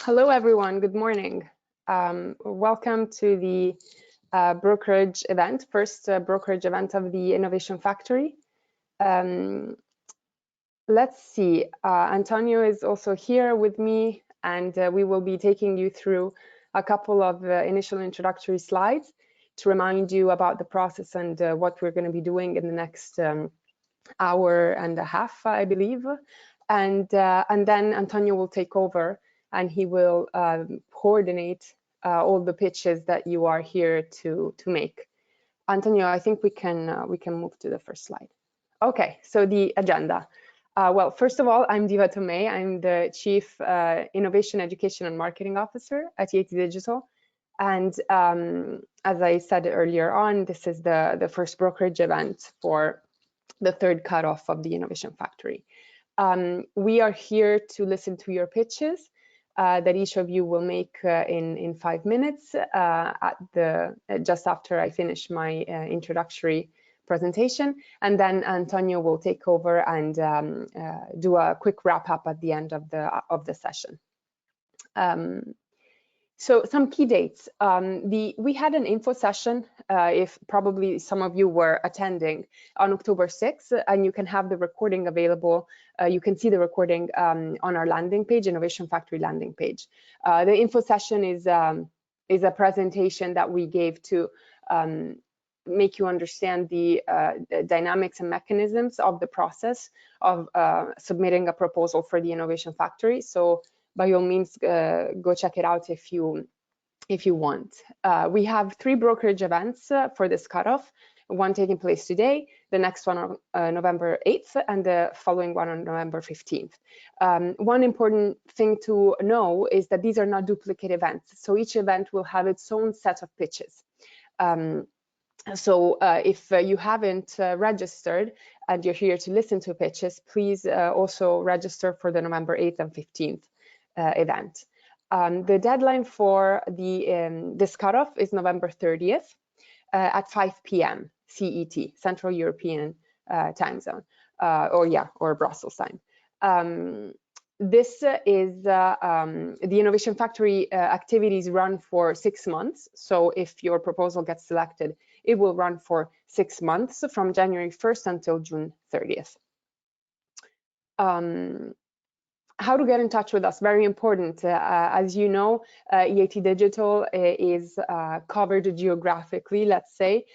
Hello, everyone. Good morning. Welcome to the brokerage event, first brokerage event of the Innovation Factory. Let's see. Antonio is also here with me, and we will be taking you through a couple of initial introductory slides to remind you about the process and what we're going to be doing in the next hour and a half, I believe. And then Antonio will take over, and he will coordinate all the pitches that you are here to make. Antonio, I think we can move to the first slide. Okay, so the agenda. Well, first of all, I'm Diva Tomei. I'm the Chief Innovation, Education and Marketing Officer at EAT Digital. And as I said earlier on, this is the first brokerage event for the third cutoff of the Innovation Factory. We are here to listen to your pitches that each of you will make in 5 minutes just after I finish my introductory presentation, and then Antonio will take over and do a quick wrap up at the end of the session. So some key dates. We had an info session, if probably some of you were attending, on October 6th, and you can have the recording available. You can see the recording on our landing page, Innovation Factory landing page. The info session is a presentation that we gave to make you understand the dynamics and mechanisms of the process of submitting a proposal for the Innovation Factory. So by all means, go check it out if you want. We have 3 brokerage events for this cutoff, one taking place today, the next one on November 8th, and the following one on November 15th. One important thing to know is that these are not duplicate events, so each event will have its own set of pitches. So if you haven't registered and you're here to listen to pitches, please also register for the November 8th and 15th event. The deadline for this cutoff is November 30th at 5 p.m. CET, Central European time zone, or Brussels time. This is the Innovation Factory activities run for 6 months. So if your proposal gets selected, it will run for 6 months from January 1st until June 30th. How to get in touch with us, very important. As you know, EAT Digital is covered geographically, let's say,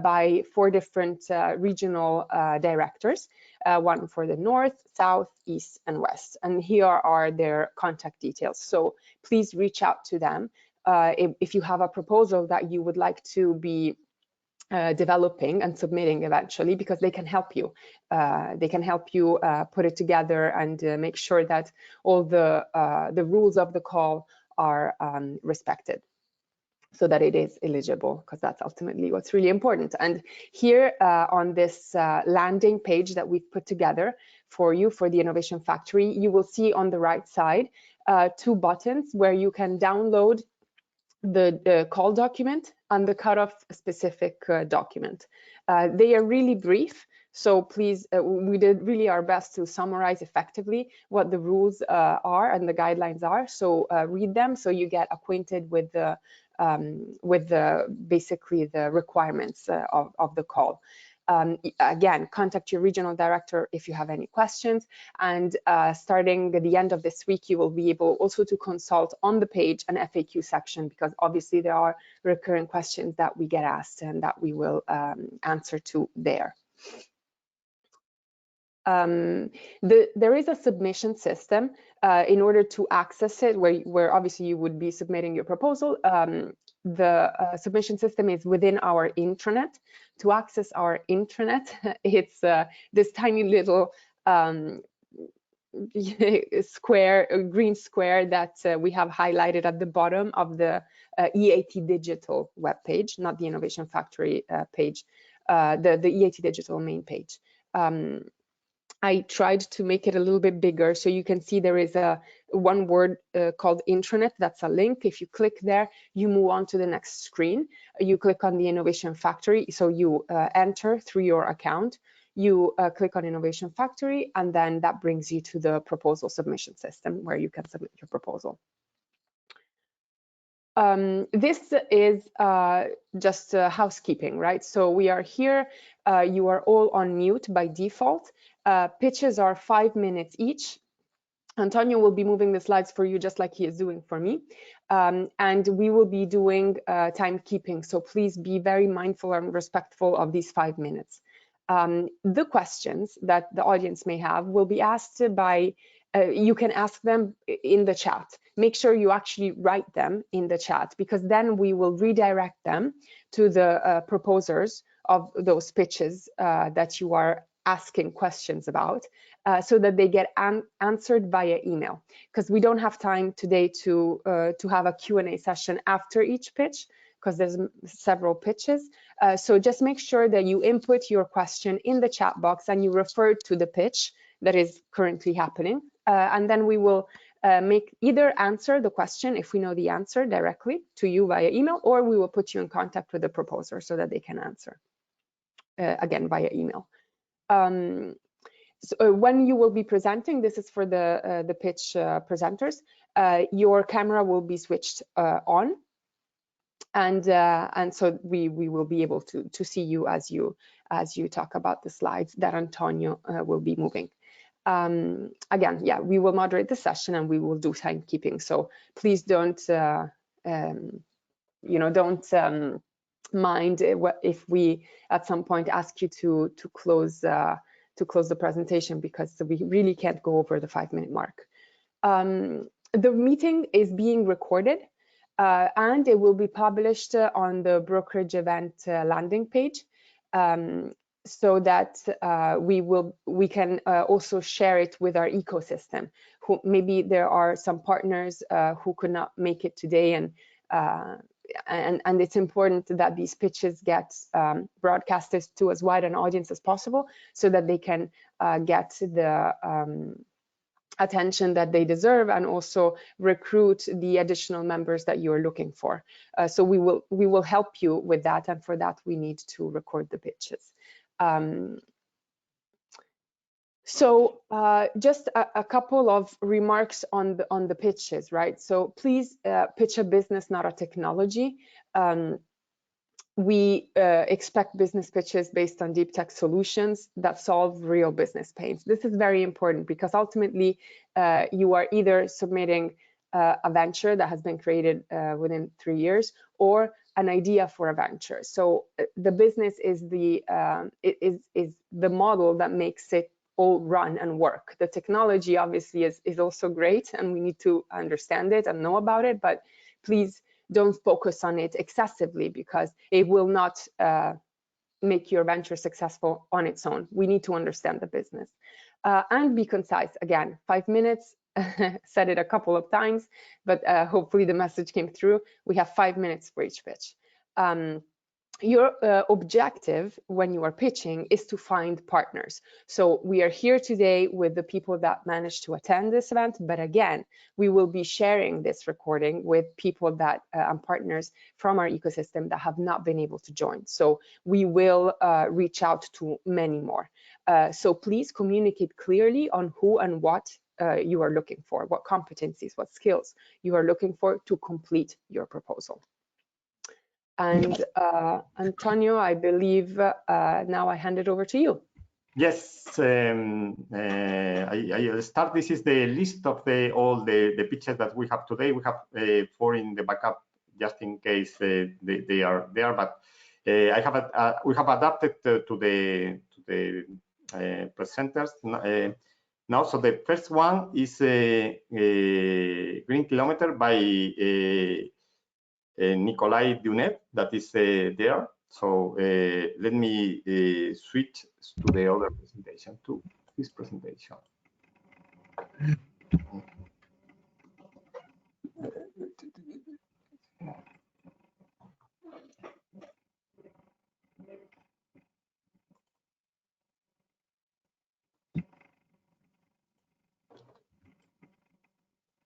by 4 different regional directors, one for the North, South, East, and West. And here are their contact details. So please reach out to them if you have a proposal that you would like to be developing and submitting eventually, because they can help you. They can help you put it together and make sure that all the rules of the call are respected, so that it is eligible, because that's ultimately what's really important. And here on this landing page that we've put together for you for the Innovation Factory, you will see on the right side 2 buttons where you can download the call document and the cutoff specific document. They are really brief, so please, we did really our best to summarize effectively what the rules are and the guidelines are. So read them so you get acquainted with basically the requirements of the call. Again, contact your regional director if you have any questions, and starting at the end of this week, you will be able also to consult on the page an FAQ section, because obviously there are recurring questions that we get asked and that we will answer to there. There is a submission system in order to access it, where obviously you would be submitting your proposal. The submission system is within our intranet. To access our intranet, it's this tiny little green square that we have highlighted at the bottom of the EAT Digital webpage, not the Innovation Factory page, the EAT Digital main page. I tried to make it a little bit bigger so you can see there is one word called intranet. That's a link. If you click there, you move on to the next screen. You click on the Innovation Factory, so you enter through your account. You click on Innovation Factory, and then that brings you to the proposal submission system where you can submit your proposal. This is just housekeeping, right? So we are here. You are all on mute by default. Pitches are 5 minutes each. Antonio will be moving the slides for you just like he is doing for me. And we will be doing timekeeping. So please be very mindful and respectful of these 5 minutes. The questions that the audience may have will be asked by, you can ask them in the chat. Make sure you actually write them in the chat, because then we will redirect them to the proposers of those pitches that you are asking questions about, so that they get answered via email, because we don't have time today to have a Q&A session after each pitch, because there's several pitches. So just make sure that you input your question in the chat box and you refer to the pitch that is currently happening. And then we will either answer the question if we know the answer directly to you via email, or we will put you in contact with the proposer so that they can answer again via email. So when you will be presenting, this is for the pitch presenters, your camera will be switched on, and so we will be able to see you as you talk about the slides that Antonio will be moving. Again, yeah, we will moderate the session and we will do timekeeping. So please don't don't mind if we at some point ask you to close the presentation, because we really can't go over the 5-minute mark. The meeting is being recorded and it will be published on the Brokerage event landing page, so that we can also share it with our ecosystem. Maybe there are some partners who could not make it today, and it's important that these pitches get broadcasted to as wide an audience as possible, so that they can get the attention that they deserve, and also recruit the additional members that you are looking for. So we will help you with that, and for that we need to record the pitches. So just a couple of remarks on the pitches, right? So please pitch a business, not a technology. We expect business pitches based on deep tech solutions that solve real business pains. This is very important, because ultimately you are either submitting a venture that has been created within 3 years, or an idea for a venture. So the business is the model that makes it all run and work. The technology obviously is also great, and we need to understand it and know about it, but please don't focus on it excessively, because it will not make your venture successful on its own. We need to understand the business and be concise. Again, 5 minutes, said it a couple of times, but hopefully the message came through. We have 5 minutes for each pitch. Your objective when you are pitching is to find partners. So we are here today with the people that managed to attend this event, but again, we will be sharing this recording with people that and partners from our ecosystem that have not been able to join. So we will reach out to many more. So please communicate clearly on who and what you are looking for, what competencies, what skills you are looking for to complete your proposal. And Antonio, I believe now I hand it over to you. Yes, I start. This is the list of all the pitches that we have today. We have 4 in the backup just in case they are there, but we have adapted to the presenters now. So the first one is Green Kilometer by Nikolai Dunev, that is there. So let me switch to the other presentation, to this presentation.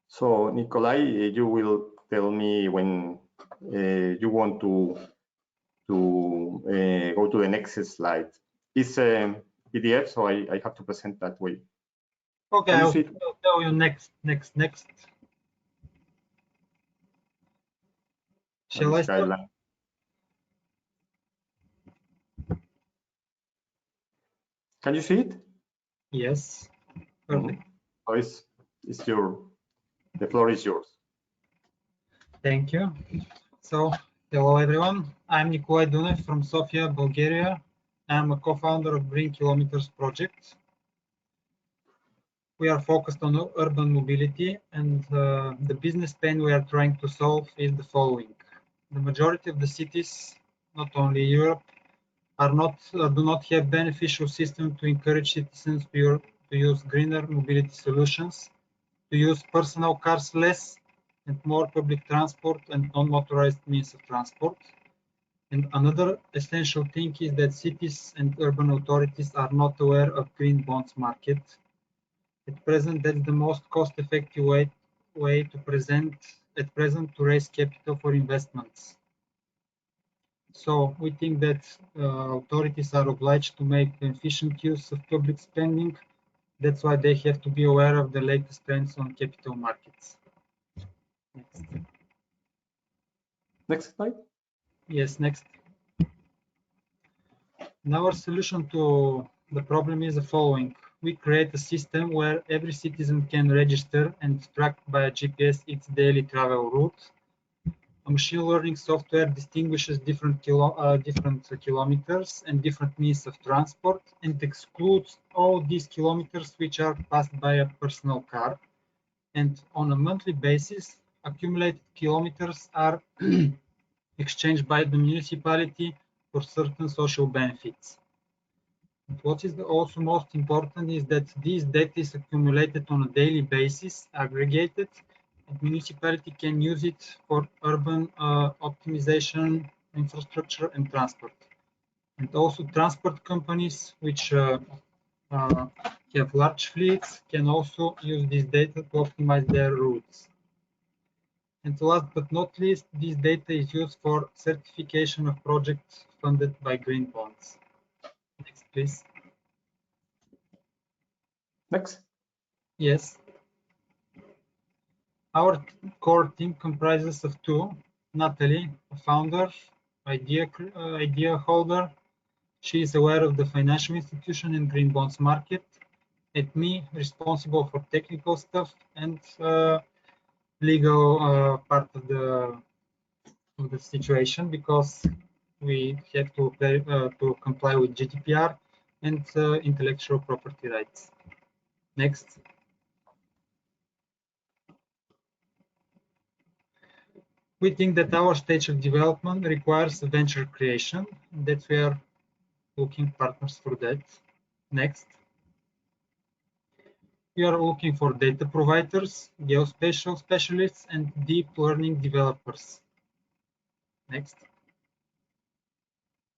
So Nikolai, you will tell me when you want to go to the next slide. It's a PDF, so I have to present that way. Okay, I'll tell you next. Shall I start? guideline. Can you see it? Yes. Perfect. So the floor is yours. Thank you. So, hello everyone. I'm Nikolai Dunev from Sofia, Bulgaria. I'm a co-founder of Green Kilometers project. We are focused on urban mobility, and the business pain we are trying to solve is the following. The majority of the cities, not only Europe, do not have beneficial system to encourage citizens to use greener mobility solutions, to use personal cars less and more public transport and non-motorized means of transport. And another essential thing is that cities and urban authorities are not aware of green bonds market. At present, that's the most cost-effective way to raise capital for investments. So we think that authorities are obliged to make efficient use of public spending. That's why they have to be aware of the latest trends on capital markets. Next. Next slide. Yes, next. And our solution to the problem is the following. We create a system where every citizen can register and track by a GPS its daily travel route. A machine learning software distinguishes different kilometers and different means of transport and excludes all these kilometers which are passed by a personal car. And on a monthly basis, accumulated kilometers are exchanged by the municipality for certain social benefits. And what is also most important is that this data is accumulated on a daily basis, aggregated, and municipality can use it for urban optimization, infrastructure, and transport. And also transport companies which have large fleets can also use this data to optimize their routes. And last but not least, this data is used for certification of projects funded by green bonds. Next, please. Next. Yes. Our core team comprises of two: Natalie, a founder, idea holder. She is aware of the financial institution and green bonds market. And me, responsible for technical stuff and legal part of the situation, because we have to comply with GDPR and intellectual property rights. Next. We think that our stage of development requires a venture creation, that we are looking partners for that. Next. We are looking for data providers, geospatial specialists, and deep learning developers. Next.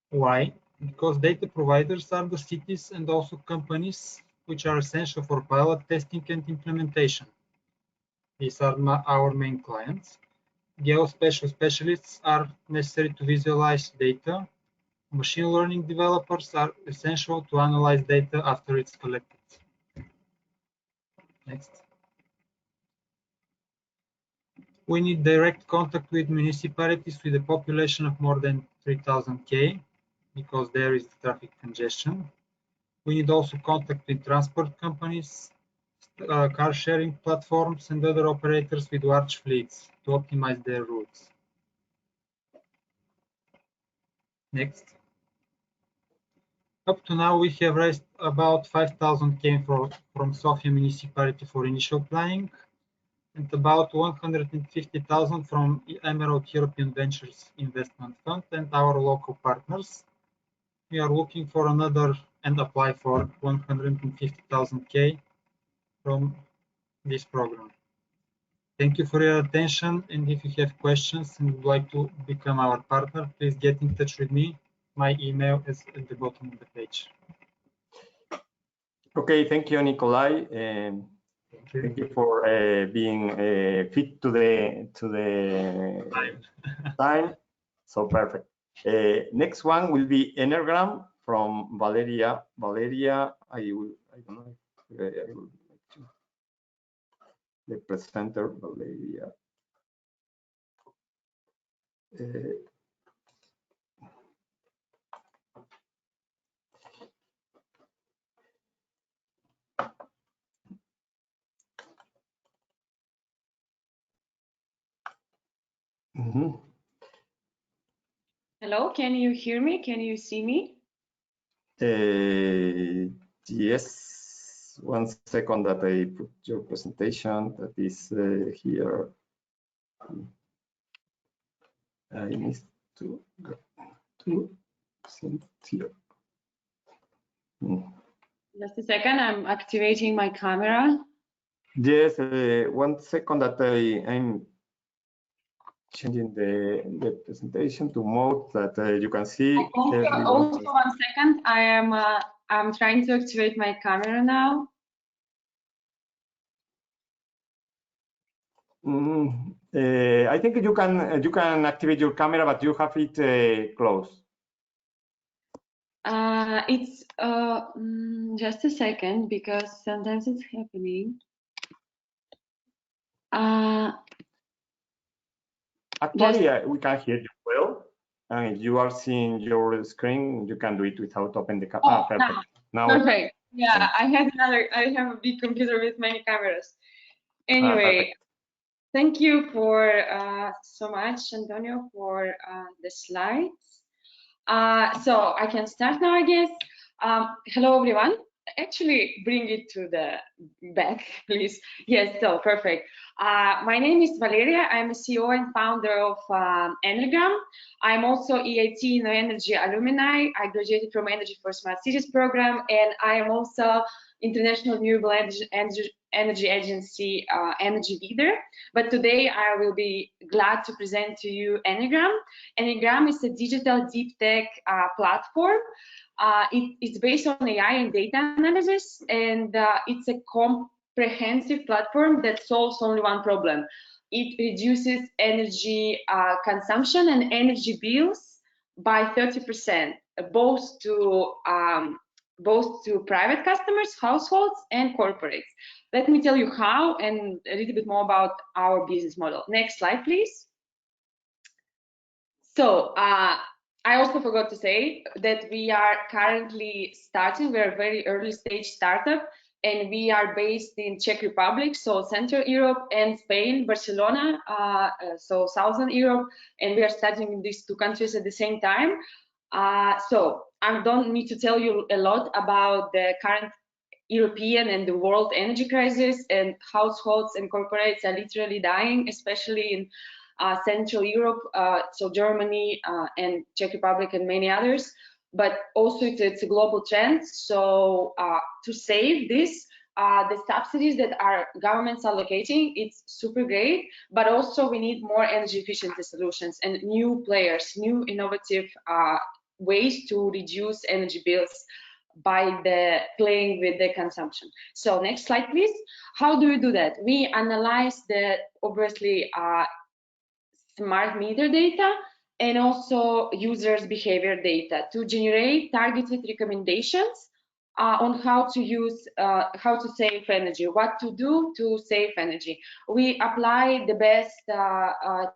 Why? Because data providers are the cities and also companies which are essential for pilot testing and implementation. These are our main clients. Geospatial specialists are necessary to visualize data. Machine learning developers are essential to analyze data after it's collected. Next. We need direct contact with municipalities with a population of more than 3,000 because there is traffic congestion. We need also contact with transport companies, car sharing platforms, and other operators with large fleets to optimize their routes. Next. Up to now, we have raised about 5,000 from Sofia municipality for initial planning, and about 150,000 from Emerald European Ventures Investment Fund and our local partners. We are looking for another and apply for 150,000 from this program. Thank you for your attention, and if you have questions and would like to become our partner, please get in touch with me. My email is at the bottom of the page. Okay, thank you, Nikolai. Thank you for being fit to the time. So perfect. Next one will be Energram from Valeria. Valeria, I don't know if I will the presenter, Valeria. Hello, can you hear me? Can you see me? Yes, 1 second that I put your presentation that is here. I need to send here. Just a second, I'm activating my camera. Yes, 1 second that I'm changing the presentation to mode that you can see everyone. Also 1 second, I'm trying to activate my camera now. I think you can activate your camera, but you have it closed. It's just a second because sometimes it's happening. Actually, we can hear you well. And if you are seeing your screen, you can do it without opening the camera. Perfect. Now, perfect. Yeah, I have a big computer with many cameras. Anyway, thank you for so much, Antonio, for the slides. So I can start now, I guess. Hello, everyone. Actually, bring it to the back, please. Yes, so perfect. My name is Valeria. I'm a CEO and founder of Enneagram. I'm also EIT No Energy alumni. I graduated from Energy for Smart Cities program, and I am also International Renewable Energy Agency energy leader. But today I will be glad to present to you Enneagram. Enneagram is a digital deep tech platform. It's based on AI and data analysis, and it's a comprehensive platform that solves only one problem. It reduces energy consumption and energy bills by 30%, both to private customers, households, and corporates. Let me tell you how and a little bit more about our business model. Next slide, please. So I also forgot to say that we are currently starting. We're a very early stage startup, and we are based in Czech Republic, so Central Europe, and Spain, Barcelona, so Southern Europe, and we are starting in these two countries at the same time. So I don't need to tell you a lot about the current European and the world energy crisis, and households and corporates are literally dying, especially in Central Europe, so Germany and Czech Republic and many others. But also it's a global trend. So to save this, the subsidies that our governments are allocating, it's super great, but also we need more energy efficiency solutions and new players, new innovative ways to reduce energy bills by playing with the consumption. So next slide, please. How do we do that? We analyze the obviously smart meter data and also users behavior data to generate targeted recommendations on how to use, how to save energy, what to do to save energy. We apply the best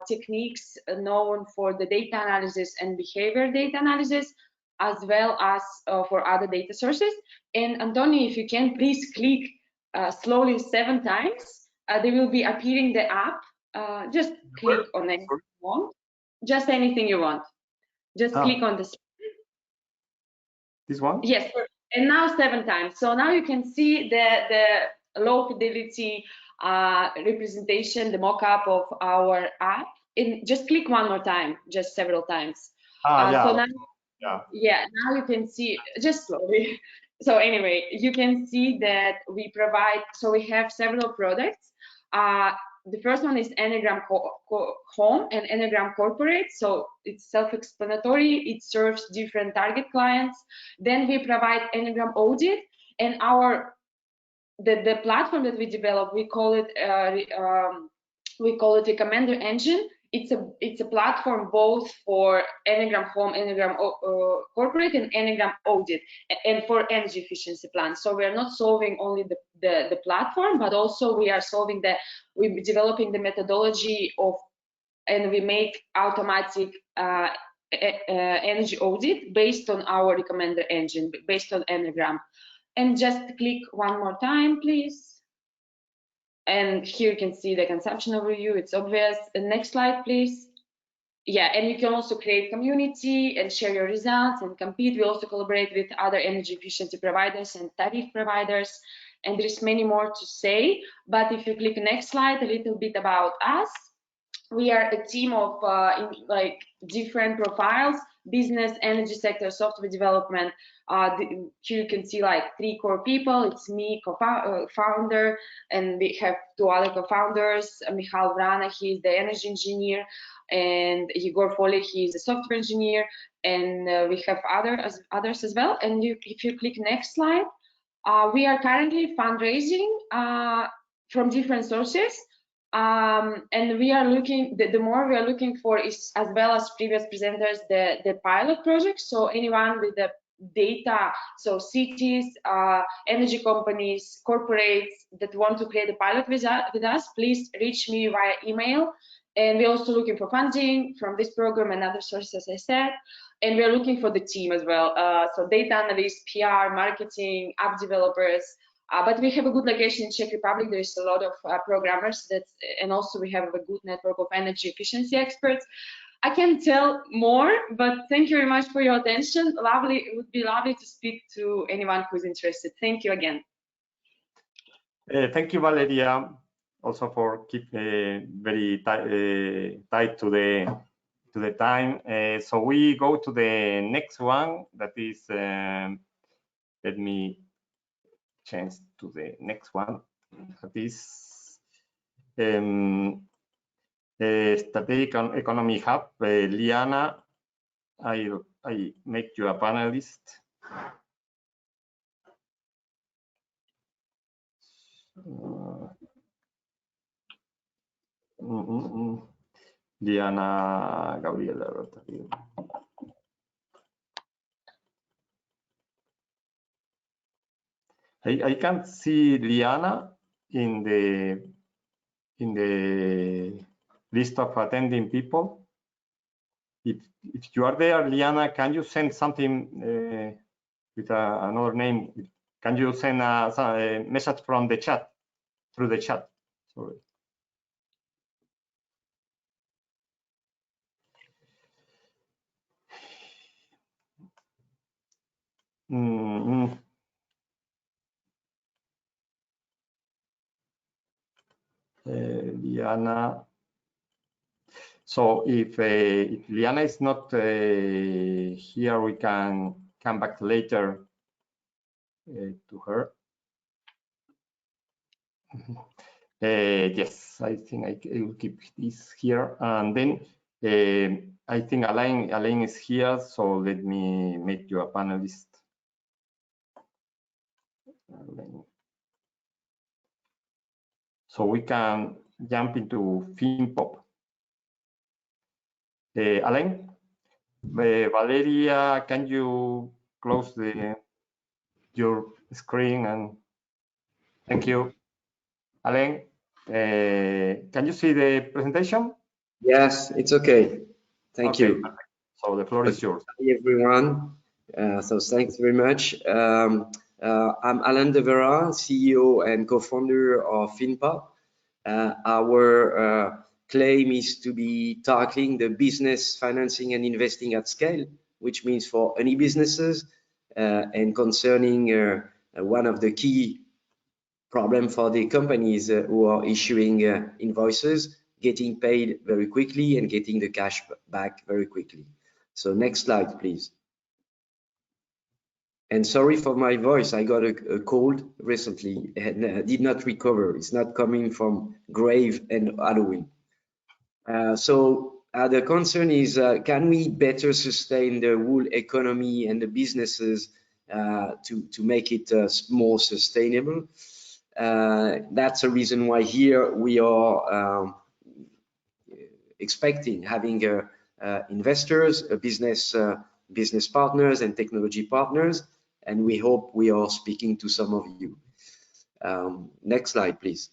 techniques known for the data analysis and behavior data analysis, as well as for other data sources. And Antonio, if you can please click slowly 7 times, they will be appearing the app. Just click on anything you want, just anything you want. Just click on this. This one? Yes, and now 7 times. So now you can see the low fidelity representation, the mock-up of our app. And just click 1 more time, just several times. Yeah. So now, now you can see, just slowly. So anyway, you can see that we provide, so we have several products. The first one is Enneagram Home and Enneagram Corporate. So it's self-explanatory. It serves different target clients. Then we provide Enneagram Audit, and the platform that we developed, we call it Recommender Engine. It's a platform both for Enneagram Home, Enneagram Corporate, and Enneagram Audit, and for energy efficiency plans. So we are not solving only the platform, but also we're developing the methodology of and we make automatic energy audit based on our recommender engine, based on Enneagram. And just click one more time, please. And here you can see the consumption overview. It's obvious. The next slide, please. Yeah, and you can also create community and share your results and compete. We also collaborate with other energy efficiency providers and tariff providers. And there's many more to say. But if you click next slide, a little bit about us. We are a team of like different profiles: business, energy sector, software development. Here you can see like 3 core people. It's me, founder, and we have 2 other co-founders. Michal Vrana, he's the energy engineer, and Igor Foley, he's a software engineer, and we have others as well. And if you click next slide, we are currently fundraising from different sources. And we are looking, the more we are looking for is, as well as previous presenters, the pilot project. So anyone with the data, so cities, energy companies, corporates that want to create a pilot with us, please reach me via email. And we're also looking for funding from this program and other sources, as I said. And we're looking for the team as well. So data analysts, PR, marketing, app developers. But we have a good location in Czech Republic. There is a lot of programmers, and also we have a good network of energy efficiency experts. I can tell more, but thank you very much for your attention. Lovely, it would be lovely to speak to anyone who's interested. Thank you again. Thank you, Valeria, also for keeping very tight to the time. So we go to the next one. That is, let me change to the next one. That is Strategic Economy Hub. Liana, I make you a panelist. Liana Gabriela. I can't see Liana in the list of attending people. If you are there, Liana, can you send something with another name? Can you send a message from the chat, through the chat? Sorry. Liana. So if Liana is not here, we can come back later to her. Yes, I think I will keep this here, and then I think Alain is here, so let me make you a panelist. So we can jump into FinPop. Alain, Valeria, can you close your screen? And thank you. Alain, can you see the presentation? Yes, it's okay. Thank you. Perfect. So the floor is yours. Hi, everyone. So thanks very much. I'm Alain de Vera, CEO and co-founder of FinPop. Our claim is to be tackling the business financing and investing at scale, which means for any businesses, and concerning one of the key problem for the companies who are issuing invoices, getting paid very quickly and getting the cash back very quickly. So next slide, please. And sorry for my voice, I got a cold recently and did not recover. It's not coming from grave and Halloween. So the concern is, can we better sustain the whole economy and the businesses to make it more sustainable? That's a reason why here we are expecting having investors, business partners and technology partners, and we hope we are speaking to some of you. Next slide, please.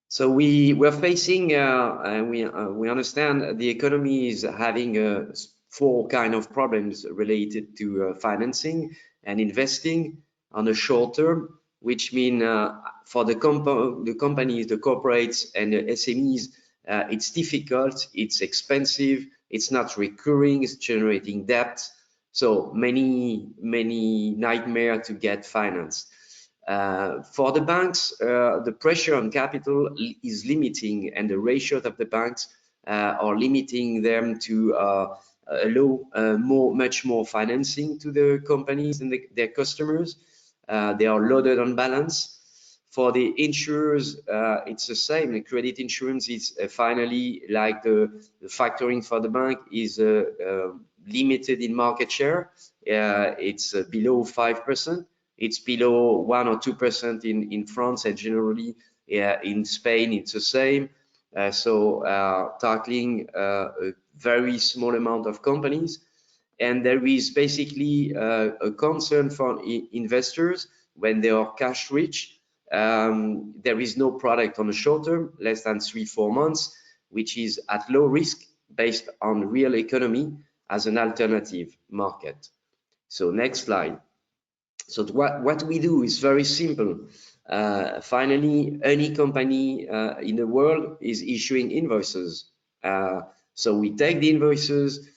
So we're facing, we understand the economy is having four kind of problems related to financing and investing on the short term, which mean for the companies, the corporates and the SMEs, it's difficult, it's expensive, it's not recurring, it's generating debt. So many nightmare to get financed. For the banks, the pressure on capital is limiting, and the ratios of the banks are limiting them to allow much more financing to the companies and their customers. They are loaded on balance. For the insurers, it's the same. The credit insurance is finally like the factoring for the bank is limited in market share. It's below 5%. It's below 1 or 2% in France, and generally in Spain it's the same. Tackling a very small amount of companies, and there is basically a concern for investors when they are cash rich. There is no product on the short term, less than 3-4 months, which is at low risk based on real economy as an alternative market. So next slide. So what we do is very simple. Finally, any company in the world is issuing invoices. So we take the invoices,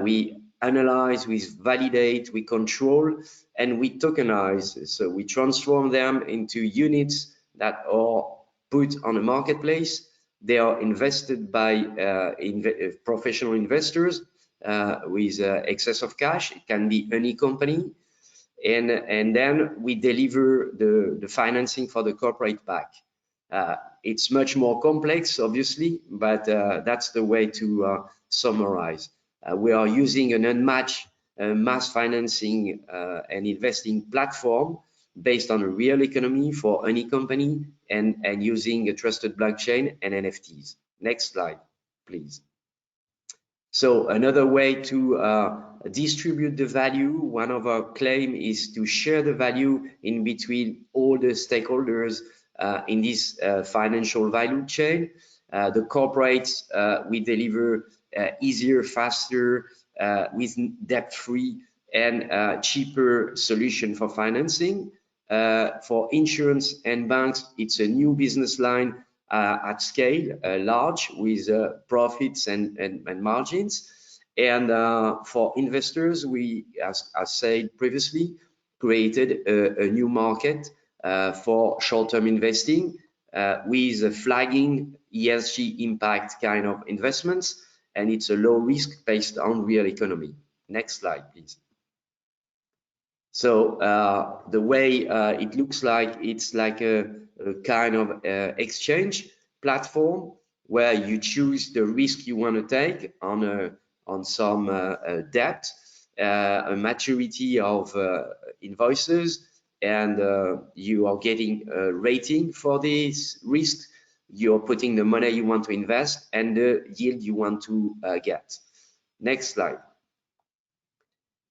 we analyze, we validate, we control, and we tokenize. So we transform them into units that are put on a marketplace. They are invested by professional investors with excess of cash. It can be any company. And then we deliver the financing for the corporate back. It's much more complex, obviously, but that's the way to summarize. We are using an unmatched mass financing and investing platform based on a real economy for any company, and using a trusted blockchain and NFTs. Next slide, please. So another way to distribute the value, one of our claim is to share the value in between all the stakeholders in this financial value chain. The corporates, we deliver easier, faster, with debt-free and cheaper solution for financing. For insurance and banks, it's a new business line at scale, large, with profits and margins. And for investors, we, as said previously, created a new market for short-term investing with flagging ESG impact kind of investments, and it's a low risk based on real economy. Next slide, please. So the way it looks like, it's like a kind of exchange platform where you choose the risk you want to take on some debt, a maturity of invoices, and you are getting a rating for this risk. You're putting the money you want to invest and the yield you want to get. Next slide.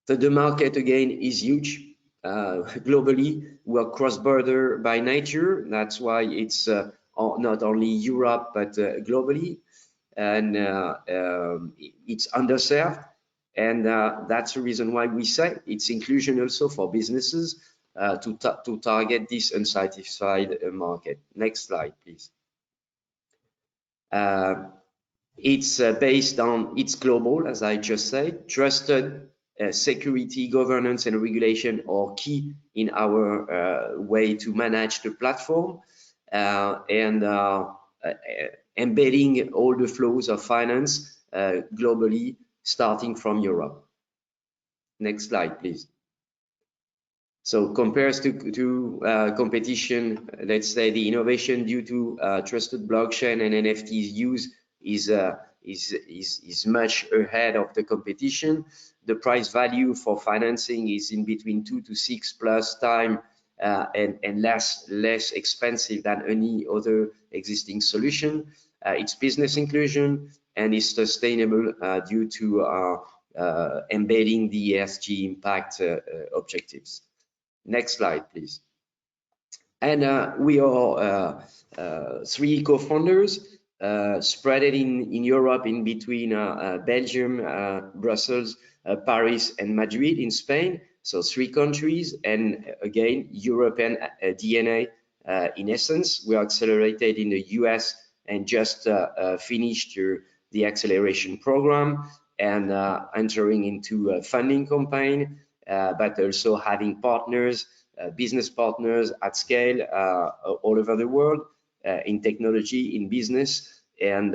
So the market again is huge. Globally, we're cross-border by nature. That's why it's not only Europe, but globally. And it's underserved. And that's the reason why we say it's inclusion also for businesses to target this unsatisfied market. Next slide, please. It's based on, it's global, as I just said. Trusted security, governance, and regulation are key in our way to manage the platform, and embedding all the flows of finance globally, starting from Europe. Next slide, please. So compares to competition, let's say the innovation due to trusted blockchain and NFTs use is much ahead of the competition. The price value for financing is in between 2 to 6 plus time and less expensive than any other existing solution. It's business inclusion and is sustainable due to embedding the ESG impact objectives. Next slide, please. And we are 3 co-founders spread in Europe, in between Belgium, Brussels, Paris, and Madrid in Spain. So 3 countries, and again, European DNA in essence. We are accelerated in the US and just finished the acceleration program, and entering into a funding campaign, but also having partners, business partners at scale all over the world, in technology, in business, and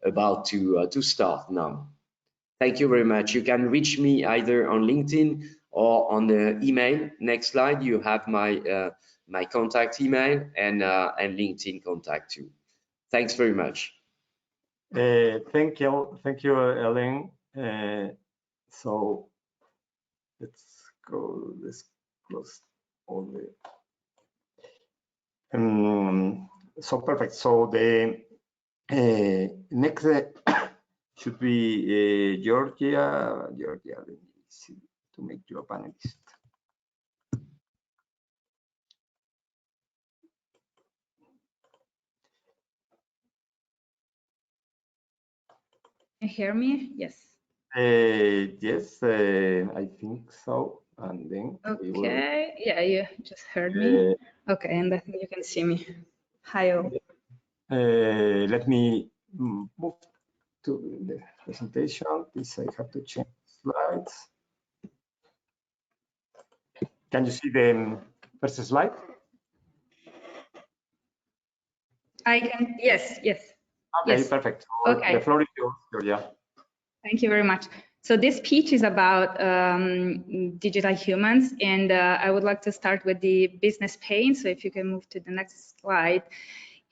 about to start now. Thank you very much. You can reach me either on LinkedIn or on the email. Next slide, you have my my contact email and LinkedIn contact too. Thanks very much. Thank you, Ellen. So let's go. Let's close all the. So perfect. So the next should be Georgia. Georgia, let me see to make you a panelist. Can you hear me? Yes. Yes, I think so. And then we will. Okay. Yeah, you just heard me. Okay, and I think you can see me. Hi all. Let me move to the presentation. Please, I have to change slides. Can you see the first slide? I can. Yes. Yes. Okay, yes. perfect. So okay. The floor is yours, Georgia. Thank you very much. So this pitch is about digital humans, and I would like to start with the business pain. So if you can move to the next slide.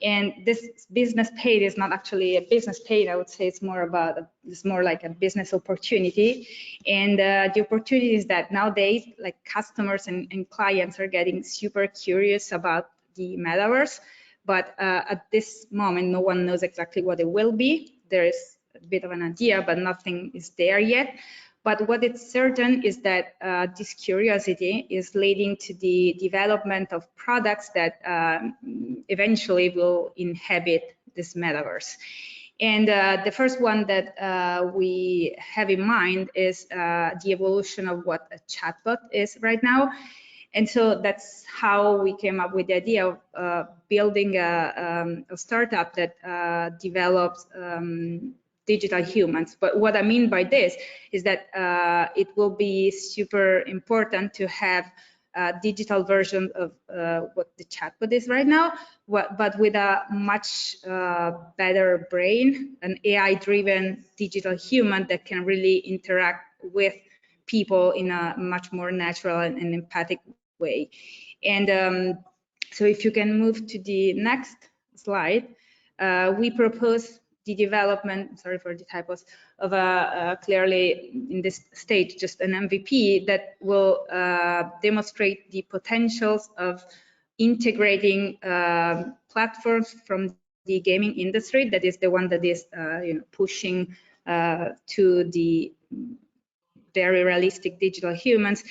And this business pain is not actually a business pain. I would say it's more about, it's more like a business opportunity. And the opportunity is that nowadays, like customers and clients are getting super curious about the metaverse. But at this moment, no one knows exactly what it will be. There is a bit of an idea, but nothing is there yet. But what is certain is that this curiosity is leading to the development of products that eventually will inhabit this metaverse. And the first one that we have in mind is the evolution of what a chatbot is right now. And so that's how we came up with the idea of building a startup that develops digital humans. But what I mean by this is that it will be super important to have a digital version of what the chatbot is right now, but with a much better brain, an AI-driven digital human that can really interact with people in a much more natural and empathic way. And so if you can move to the next slide, we propose the development, sorry for the typos, of a clearly in this stage just an MVP that will demonstrate the potentials of integrating platforms from the gaming industry, that is the one that is pushing to the very realistic digital humans,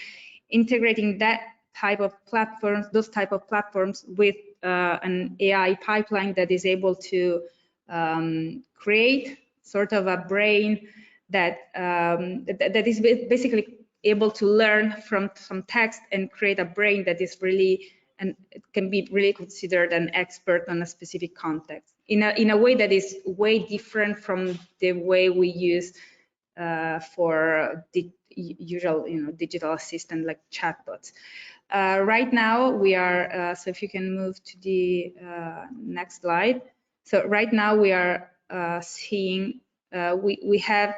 integrating that type of platforms, those type of platforms with an AI pipeline that is able to create sort of a brain that that is basically able to learn from some text and create a brain that is really, and it can be really considered an expert on a specific context in a way that is way different from the way we use for the usual digital assistant like chatbots. Right now we are, so if you can move to the next slide. So right now we are seeing, we have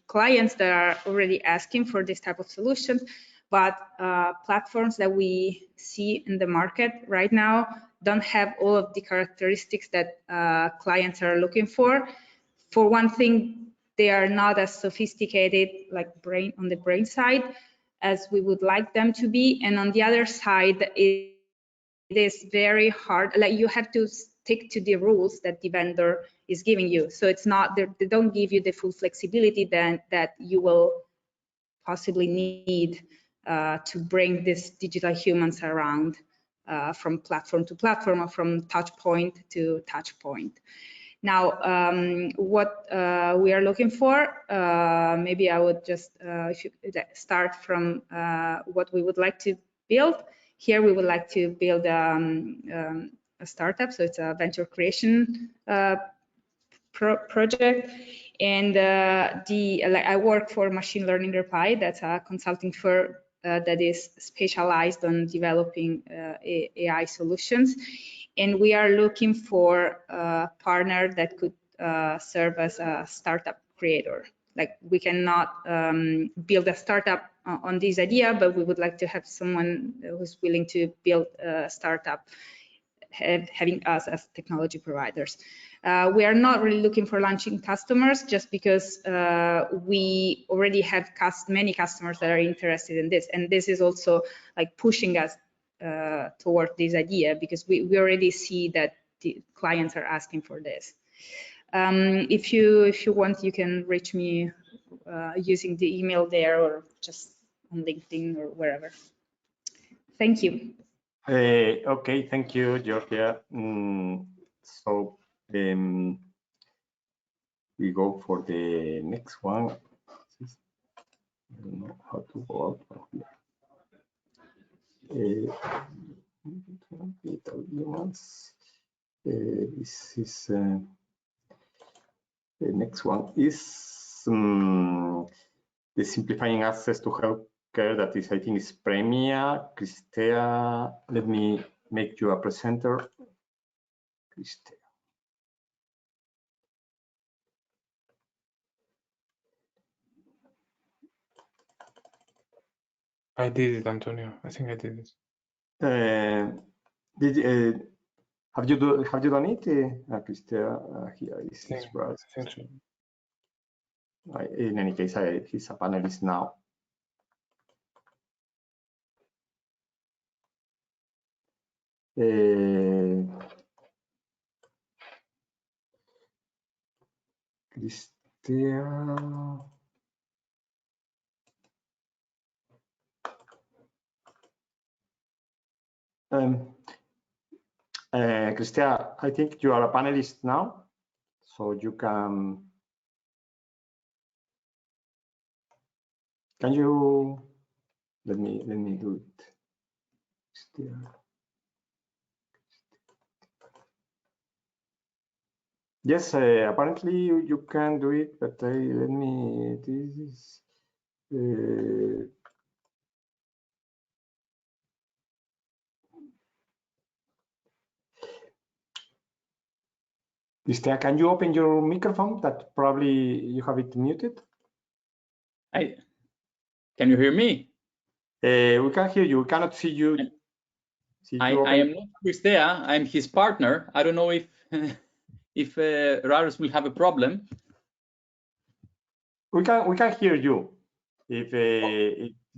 clients that are already asking for this type of solutions, but platforms that we see in the market right now don't have all of the characteristics that clients are looking for. For one thing, they are not as sophisticated like on the brain side as we would like them to be, and on the other side, it is very hard. Like you have to stick to the rules that the vendor is giving you. So it's not, they don't give you the full flexibility that you will possibly need to bring these digital humans around from platform to platform or from touch point to touch point. Now, what we are looking for, maybe I would just if you start from what we would like to build. Here, we would like to build a startup, so it's a venture creation project. And I work for Machine Learning Reply. That's a consulting firm that is specialized on developing AI solutions. And we are looking for a partner that could serve as a startup creator. Like, we cannot build a startup on this idea, but we would like to have someone who's willing to build a startup, having us as technology providers. We are not really looking for launching customers, just because we already have many customers that are interested in this, and this is also like pushing us toward this idea, because we already see that the clients are asking for this. If you want, you can reach me using the email there, or just on LinkedIn or wherever. Thank you. Okay, thank you, Georgia. So we go for the next one. I don't know how to go out from here. This is the next one is the simplifying access to healthcare. That is, I think, is Premia. Cristea, let me make you a presenter. Cristea. I did it, Antonio. I think I did it. Have you done it, Cristea? Here is his browser. I think so. In any case, he's a panelist now. Cristea. Cristea, I think you are a panelist now, so you can you let me do it. Cristea. Yes, apparently you can do it, but let me. This is. Cristea, can you open your microphone? That probably you have it muted. Can you hear me? We can hear you. We cannot see you. I am not Cristea. I'm his partner. I don't know if if Rarus will have a problem. We can hear you. If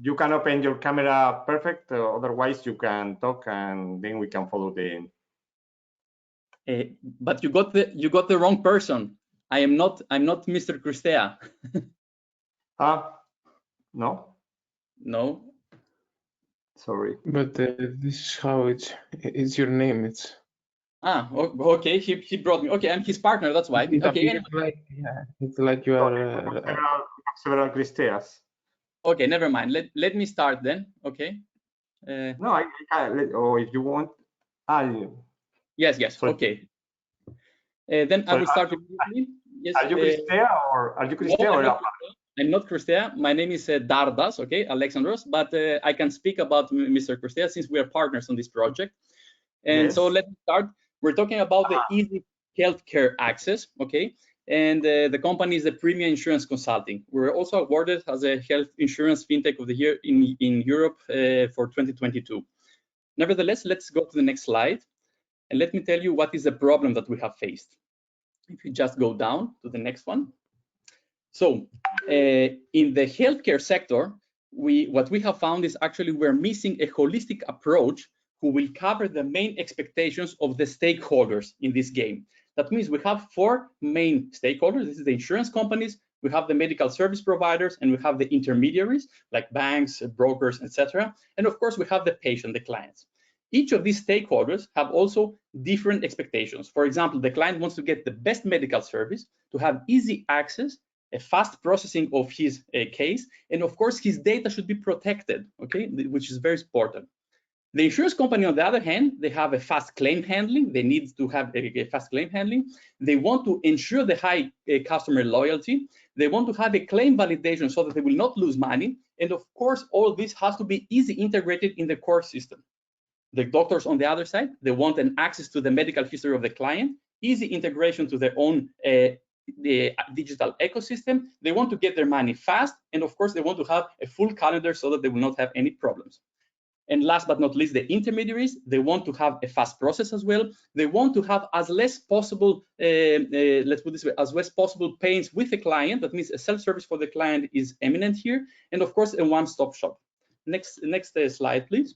you can open your camera, perfect. Otherwise, you can talk, and then we can follow the. But you got the wrong person. I'm not Mr. Cristea. No. No. Sorry. But this is how it's your name. It's. Okay. He brought me. Okay, I'm his partner. That's why. Okay. Anyway. Like, yeah, it's like you are. Several Cristeas. Okay, never mind. Let me start then. Okay. No, I can. Or if you want. Yes. Sorry. Okay. Then I will start immediately. Yes. Are you Cristea or are you Cristea? No, I'm not Cristea. My name is Dardas. Okay, Alexandros. But I can speak about Mr. Cristea since we are partners on this project. And yes. So let me start. We're talking about the easy healthcare access. Okay. And the company is the Premia Insurance Consulting. We're also awarded as a health insurance fintech of the year in Europe for 2022. Nevertheless, let's go to the next slide. And let me tell you what is the problem that we have faced. If you just go down to the next one. So in the healthcare sector, what we have found is actually we're missing a holistic approach who will cover the main expectations of the stakeholders in this game. That means we have 4 main stakeholders. This is the insurance companies, We have the medical service providers, and we have the intermediaries like banks, brokers, etc. And of course, we have the patient, the clients. Each of these stakeholders have also different expectations. For example, the client wants to get the best medical service, to have easy access, a fast processing of his case, and of course, his data should be protected, okay, which is very important. The insurance company, on the other hand, they have a fast claim handling. They need to have a fast claim handling. They want to ensure the high customer loyalty. They want to have a claim validation so that they will not lose money. And of course, all this has to be easy integrated in the core system. The doctors on the other side, they want an access to the medical history of the client, easy integration to their own the digital ecosystem. They want to get their money fast. And of course, they want to have a full calendar so that they will not have any problems. And last but not least, the intermediaries, they want to have a fast process as well. They want to have as less possible, let's put this way, as less possible pains with the client. That means a self-service for the client is eminent here. And of course, a one-stop shop. Next slide, please.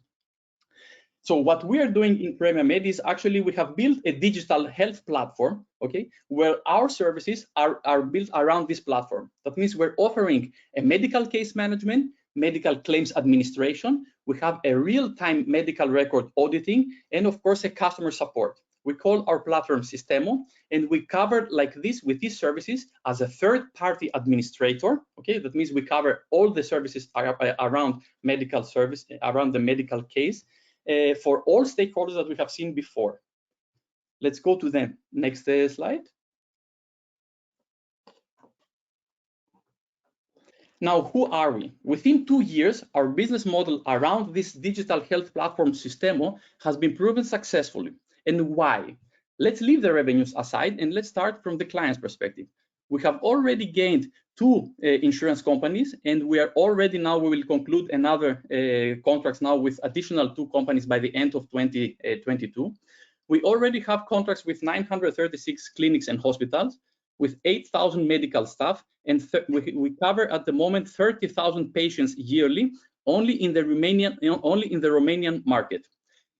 So what we are doing in Premia Med is actually we have built a digital health platform, okay, where our services are built around this platform. That means we're offering a medical case management, medical claims administration. We have a real-time medical record auditing, and of course, a customer support. We call our platform Sistemo, and we cover like this with these services as a third-party administrator. Okay, that means we cover all the services around medical service, around the medical case, for all stakeholders that we have seen before. Let's go to the next slide. Now, who are we? Within 2 years, our business model around this digital health platform Sistemo has been proven successfully. And why? Let's leave the revenues aside and let's start from the client's perspective. We have already gained 2 insurance companies, and we will conclude another contracts now with additional 2 companies by the end of 2022. We already have contracts with 936 clinics and hospitals, with 8,000 medical staff, and we cover at the moment 30,000 patients yearly only in the Romanian market.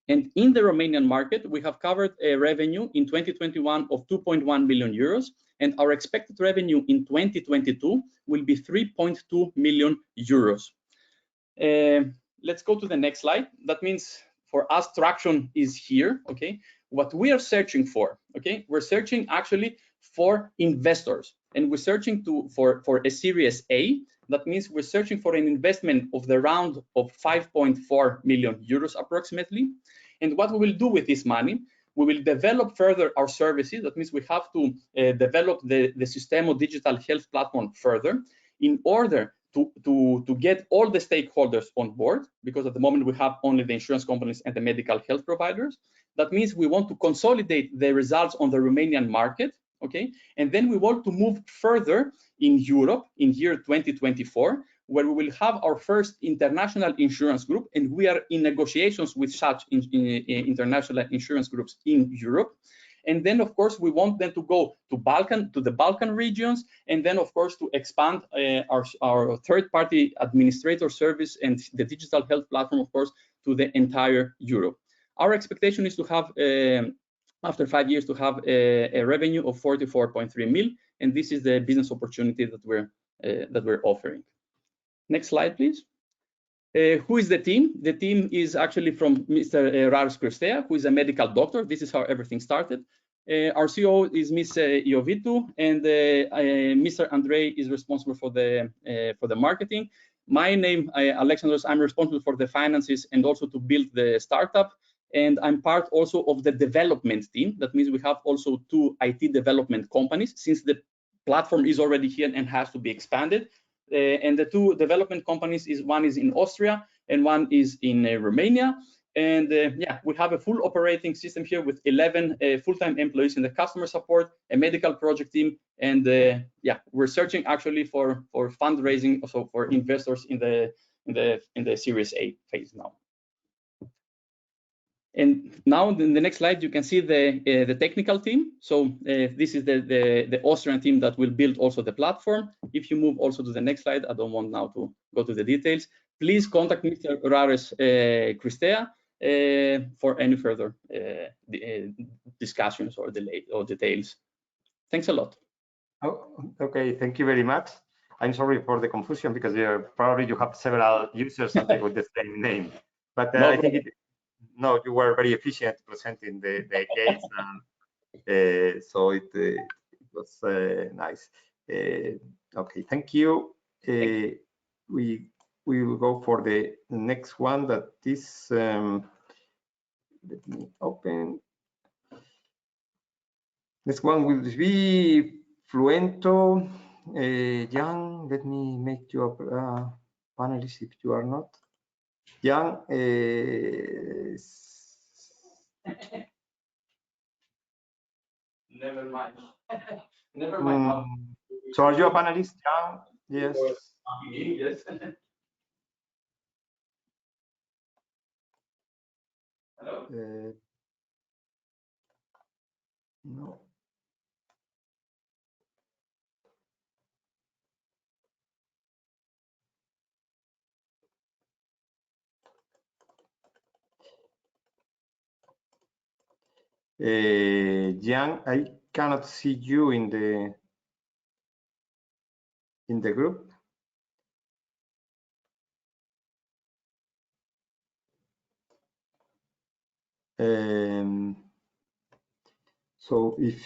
And in the Romanian market, we have covered a revenue in 2021 of 2.1 million euros, and our expected revenue in 2022 will be 3.2 million euros. Let's go to the next slide. That means for us, traction is here, okay? What we are searching for, okay? We're searching actually for investors, and we're searching for a Series A. That means we're searching for an investment of the round of 5.4 million euros approximately. And what we will do with this money, we will develop further our services. That means we have to develop the Sistemo digital health platform further in order to get all the stakeholders on board, because at the moment we have only the insurance companies and the medical health providers. That means we want to consolidate the results on the Romanian market, okay? And then we want to move further in Europe in year 2024, where we will have our first international insurance group, and we are in negotiations with such international insurance groups in Europe. And then, of course, we want them to go to the Balkan regions, and then, of course, to expand our third-party administrator service and the digital health platform, of course, to the entire Europe. Our expectation is to have, after 5 years, to have a revenue of 44.3 million, and this is the business opportunity that we're offering. Next slide, please. Who is the team? The team is actually from Mr. Rares Cristea, who is a medical doctor. This is how everything started. Our CEO is Ms. Iovitu, and Mr. Andrei is responsible for the marketing. My name, Alexandros, I'm responsible for the finances and also to build the startup. And I'm part also of the development team. That means we have also 2 IT development companies, since the platform is already here and has to be expanded. And the 2 development companies one is in Austria and one is in Romania. And yeah, we have a full operating system here with 11 full-time employees in the customer support, a medical project team, and yeah, we're searching actually for fundraising, also for investors in the Series A phase now. And now in the next slide, you can see the technical team. So this is the Austrian team that will build also the platform. If you move also to the next slide, I don't want now to go to the details. Please contact Mr. Rares Cristea for any further discussions or details. Thanks a lot. Oh, okay, thank you very much. I'm sorry for the confusion because probably you have several users with the same name. But No I think no, you were very efficient presenting the case, and so it was nice. Okay, thank you. We will go for the next one. That is, let me open. Next one will be Fluento. Jan, let me make you a panelist if you are not. Jan, never mind. Never mind. So are you a panelist, Jan? Yes. Yes. Hello. No. Jan, I cannot see you in the group. So if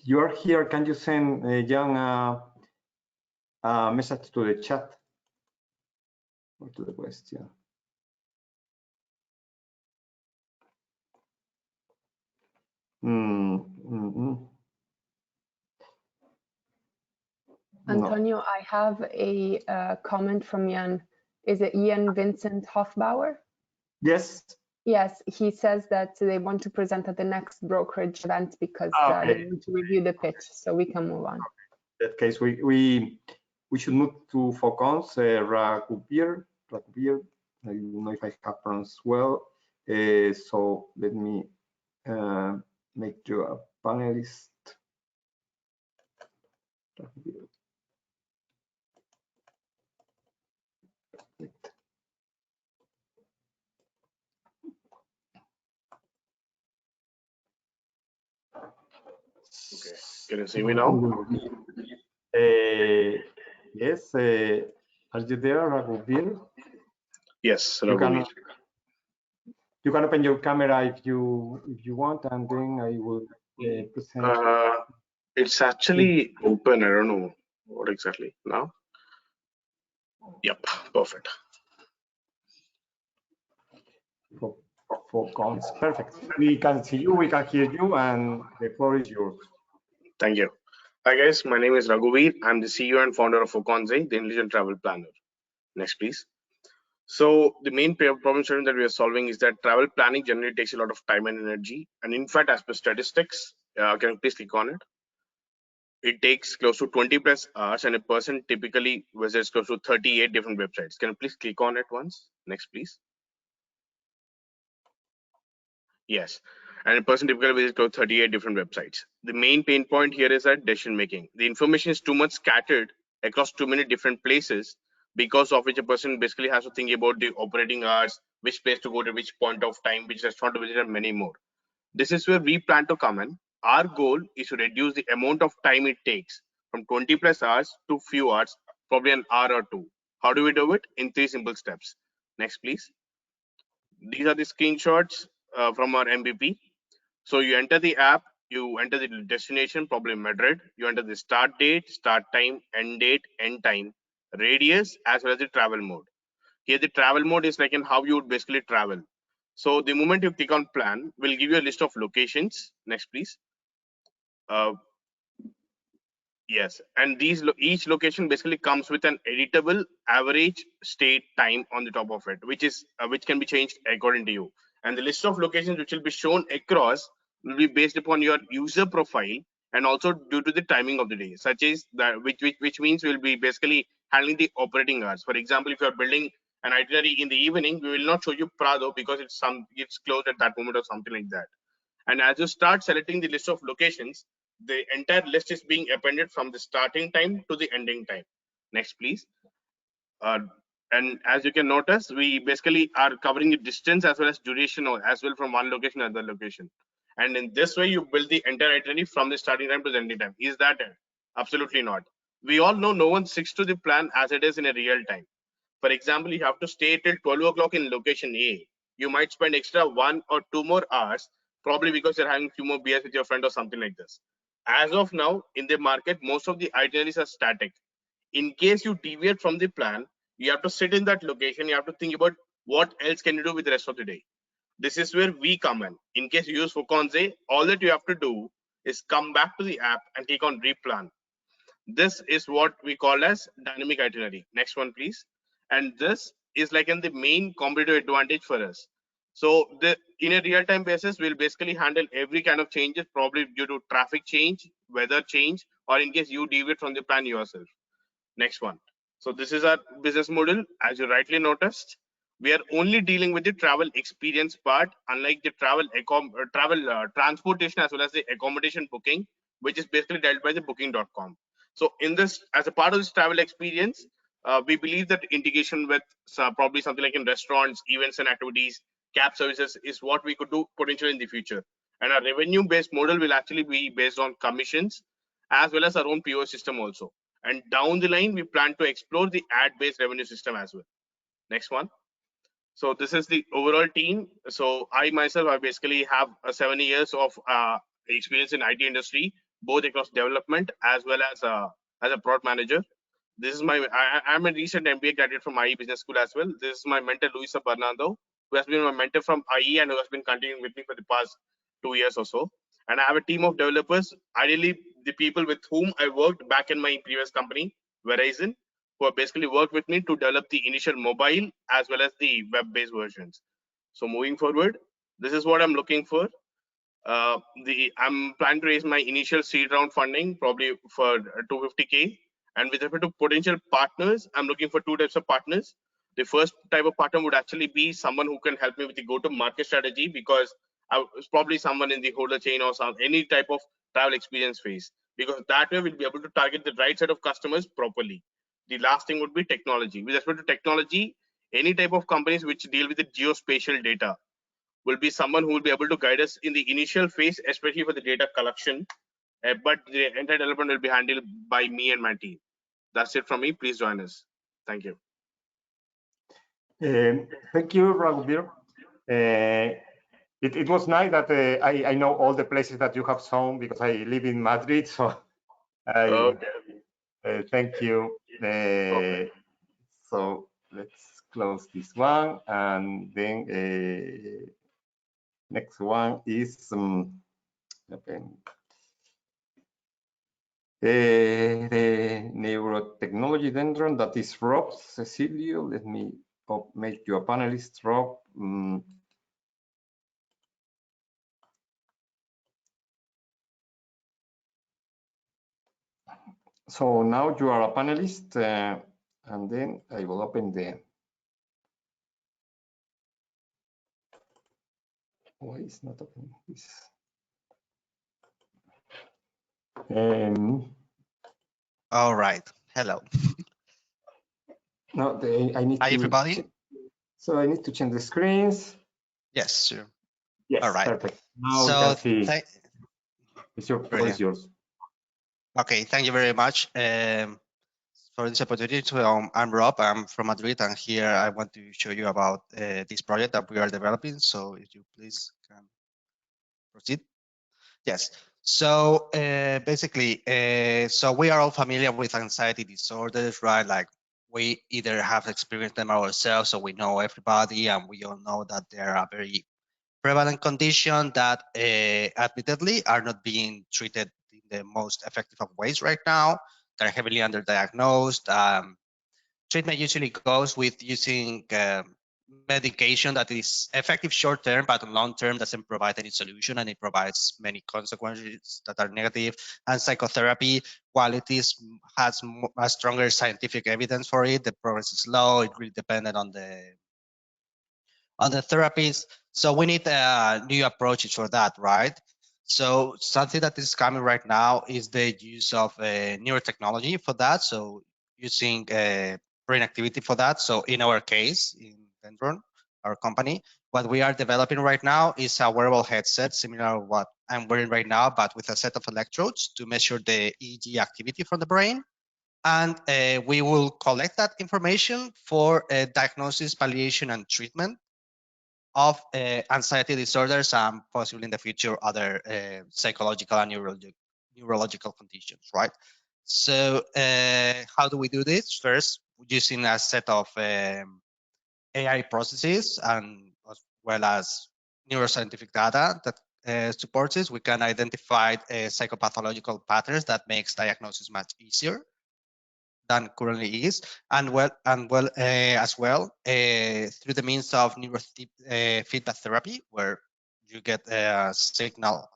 you are here, can you send Jan a message to the chat or to the question? Antonio, I have a comment from Jan. Is it Ian Vincent Hofbauer? Yes. Yes, he says that they want to present at the next brokerage event because they want to review the pitch, so we can move on. In that case, we should move to Focons, Raghuveer. I don't know if I have pronounced well. So let me make you a panelist. Okay, can you see me now? Yes, are you there, Raghuveer? Yes, Raghuveer. You can open your camera if you want, and then I will present. It's actually open. I don't know what exactly now. Yep, perfect. Focons, perfect. We can see you, we can hear you, and the floor is yours. Thank you. Hi guys, my name is Raghuveer. I'm the CEO and founder of Focons, the intelligent travel planner. Next, please. So the main problem statement that we are solving is that travel planning generally takes a lot of time and energy. And in fact, as per statistics, can you please click on it? It takes close to 20 plus hours, and a person typically visits close to 38 different websites. Can you please click on it once? Next, please. Yes, and a person typically visits close to 38 different websites. The main pain point here is that decision making. The information is too much scattered across too many different places, because of which a person basically has to think about the operating hours, which place to go to which point of time, which restaurant to visit, and many more. This is where we plan to come in. Our goal is to reduce the amount of time it takes from 20 plus hours to few hours, probably an hour or two. How do we do it? In 3 simple steps. Next, please. These are the screenshots from our MVP. So you enter the app, you enter the destination, probably Madrid. You enter the start date, start time, end date, end time, radius, as well as the travel mode. Here the travel mode is like in how you would basically travel. So the moment you click on plan, we'll give you a list of locations. Next, please. Yes, and each location basically comes with an editable average stay time on the top of it, which can be changed according to you. And the list of locations which will be shown across will be based upon your user profile and also due to the timing of the day, such as that which means we'll be basically handling the operating hours. For example, if you are building an itinerary in the evening, we will not show you Prado because it's closed at that moment or something like that. And as you start selecting the list of locations, the entire list is being appended from the starting time to the ending time. Next, please. And as you can notice, we basically are covering the distance as well as duration as well from one location to another location. And in this way, you build the entire itinerary from the starting time to the ending time. Is that it? Absolutely not. We all know no one sticks to the plan as it is in a real time. For example, you have to stay till 12 o'clock in location A. You might spend extra 1 or 2 more hours, probably because you're having a few more beers with your friend or something like this. As of now, in the market, most of the itineraries are static. In case you deviate from the plan, you have to sit in that location. You have to think about what else can you do with the rest of the day. This is where we come in. In case you use Fukonze, all that you have to do is come back to the app and click on replan. This is what we call as dynamic itinerary. Next one, please. And this is like in the main competitive advantage for us. So in a real-time basis, we'll basically handle every kind of changes, probably due to traffic change, weather change, or in case you deviate from the plan yourself. Next one. So this is our business model. As you rightly noticed, we are only dealing with the travel experience part, unlike the travel transportation as well as the accommodation booking, which is basically dealt by the booking.com. So in this, as a part of this travel experience, we believe that integration with probably something like in restaurants, events and activities, cab services is what we could do potentially in the future. And our revenue-based model will actually be based on commissions as well as our own POS system also. And down the line, we plan to explore the ad-based revenue system as well. Next one. So this is the overall team. So I myself, I basically have 7 years of experience in IT industry, both across development as well as a product manager. This is I'm a recent MBA graduate from IE Business School as well. This is my mentor, Luisa Bernardo, who has been my mentor from IE and who has been continuing with me for the past 2 years or so. And I have a team of developers, ideally the people with whom I worked back in my previous company, Verizon, who have basically worked with me to develop the initial mobile as well as the web-based versions. So moving forward, this is what I'm looking for. I'm planning to raise my initial seed round funding probably for 250K. And with respect to potential partners, I'm looking for 2 types of partners. The first type of partner would actually be someone who can help me with the go-to-market strategy, because I was probably someone in the holder chain or any type of travel experience phase, because that way we'll be able to target the right set of customers properly. The last thing would be technology. With respect to technology, any type of companies which deal with the geospatial data will be someone who will be able to guide us in the initial phase, especially for the data collection. But the entire development will be handled by me and my team. That's it from me. Please join us. Thank you. Thank you, Raghubir. It was nice that I know all the places that you have shown, because I live in Madrid. So thank you. So let's close this one, and then next one is the neurotechnology dendron, that is Rob Cecilio. Let me make you a panelist, Rob. So now you are a panelist, and then I will open the. Why is not opening this? All right. Hello. No, I need Hi, to. everybody. So I need to change the screens. Yes, sure. Yes, all right. Perfect. Now So you can see. It's yours. Okay, thank you very much for this opportunity. I'm Rob. I'm from Madrid, and here I want to show you about this project that we are developing. So if you please can proceed. Yes. So basically, so we are all familiar with anxiety disorders, right? Like we either have experienced them ourselves, so we know everybody, and we all know that they are a very prevalent condition that admittedly are not being treated in the most effective of ways right now. They're heavily underdiagnosed. Treatment usually goes with using medication that is effective short term, but long term doesn't provide any solution, and it provides many consequences that are negative. And psychotherapy, while it has a stronger scientific evidence for it, the progress is slow. It really depended on the therapies. So we need new approaches for that, right? So something that is coming right now is the use of neurotechnology for that. So using brain activity for that. So in our case, in Dendron, our company, what we are developing right now is a wearable headset similar to what I'm wearing right now, but with a set of electrodes to measure the EEG activity from the brain. And we will collect that information for diagnosis, palliation, and treatment of anxiety disorders and possibly in the future other psychological and neurological conditions, right? So how do we do this? First, using a set of AI processes and as well as neuroscientific data that supports this, we can identify psychopathological patterns that makes diagnosis much easier than currently is, and as well through the means of neurofeedback therapy, where you get a signal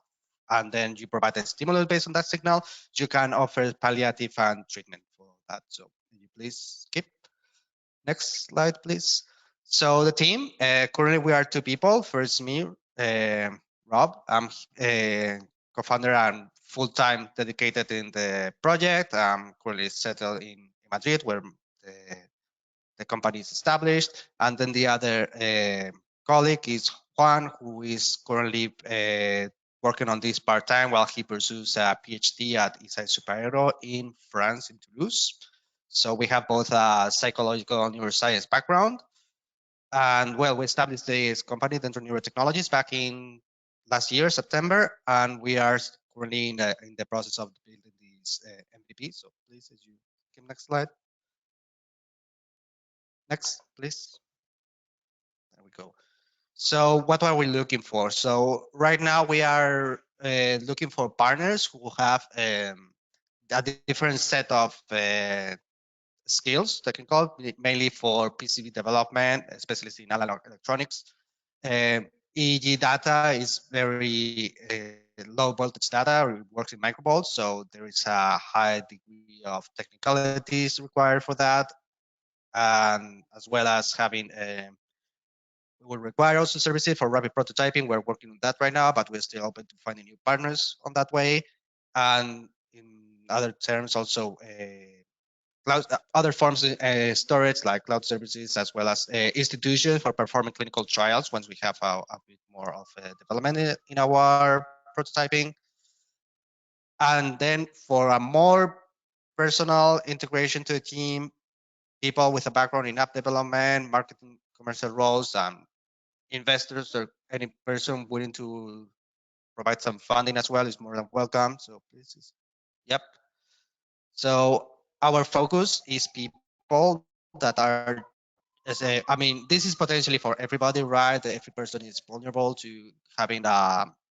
and then you provide a stimulus based on that signal. You can offer palliative and treatment for that. So can you please skip? Next slide, please. So the team, currently we are 2 people. First me, Rob. I'm co-founder and full-time dedicated in the project. I'm currently settled in Madrid, where the company is established. And then the other colleague is Juan, who is currently working on this part-time while he pursues a PhD at ISAE Superior in France, in Toulouse. So we have both a psychological and neuroscience background. And well, we established this company, Dentro Neurotechnologies, back in last year, September, and we are currently in the process of building this MVP. So please, as you can, next slide. Next, please. There we go. So what are we looking for? So right now we are looking for partners who have a different set of skills, technical, mainly for PCB development, especially in analog electronics. EEG data is very low voltage data, it works in microvolts, so there is a high degree of technicalities required for that, and as well as having we will require also services for rapid prototyping. We're working on that right now, but we're still open to finding new partners on that way. And in other terms, also cloud, other forms of storage like cloud services, as well as institutions for performing clinical trials once we have a bit more of development in our prototyping. And then for a more personal integration to the team, people with a background in app development, marketing, commercial roles, investors, or any person willing to provide some funding as well is more than welcome. So please, yep. So our focus is people that are, I mean, this is potentially for everybody, right? Every person is vulnerable to having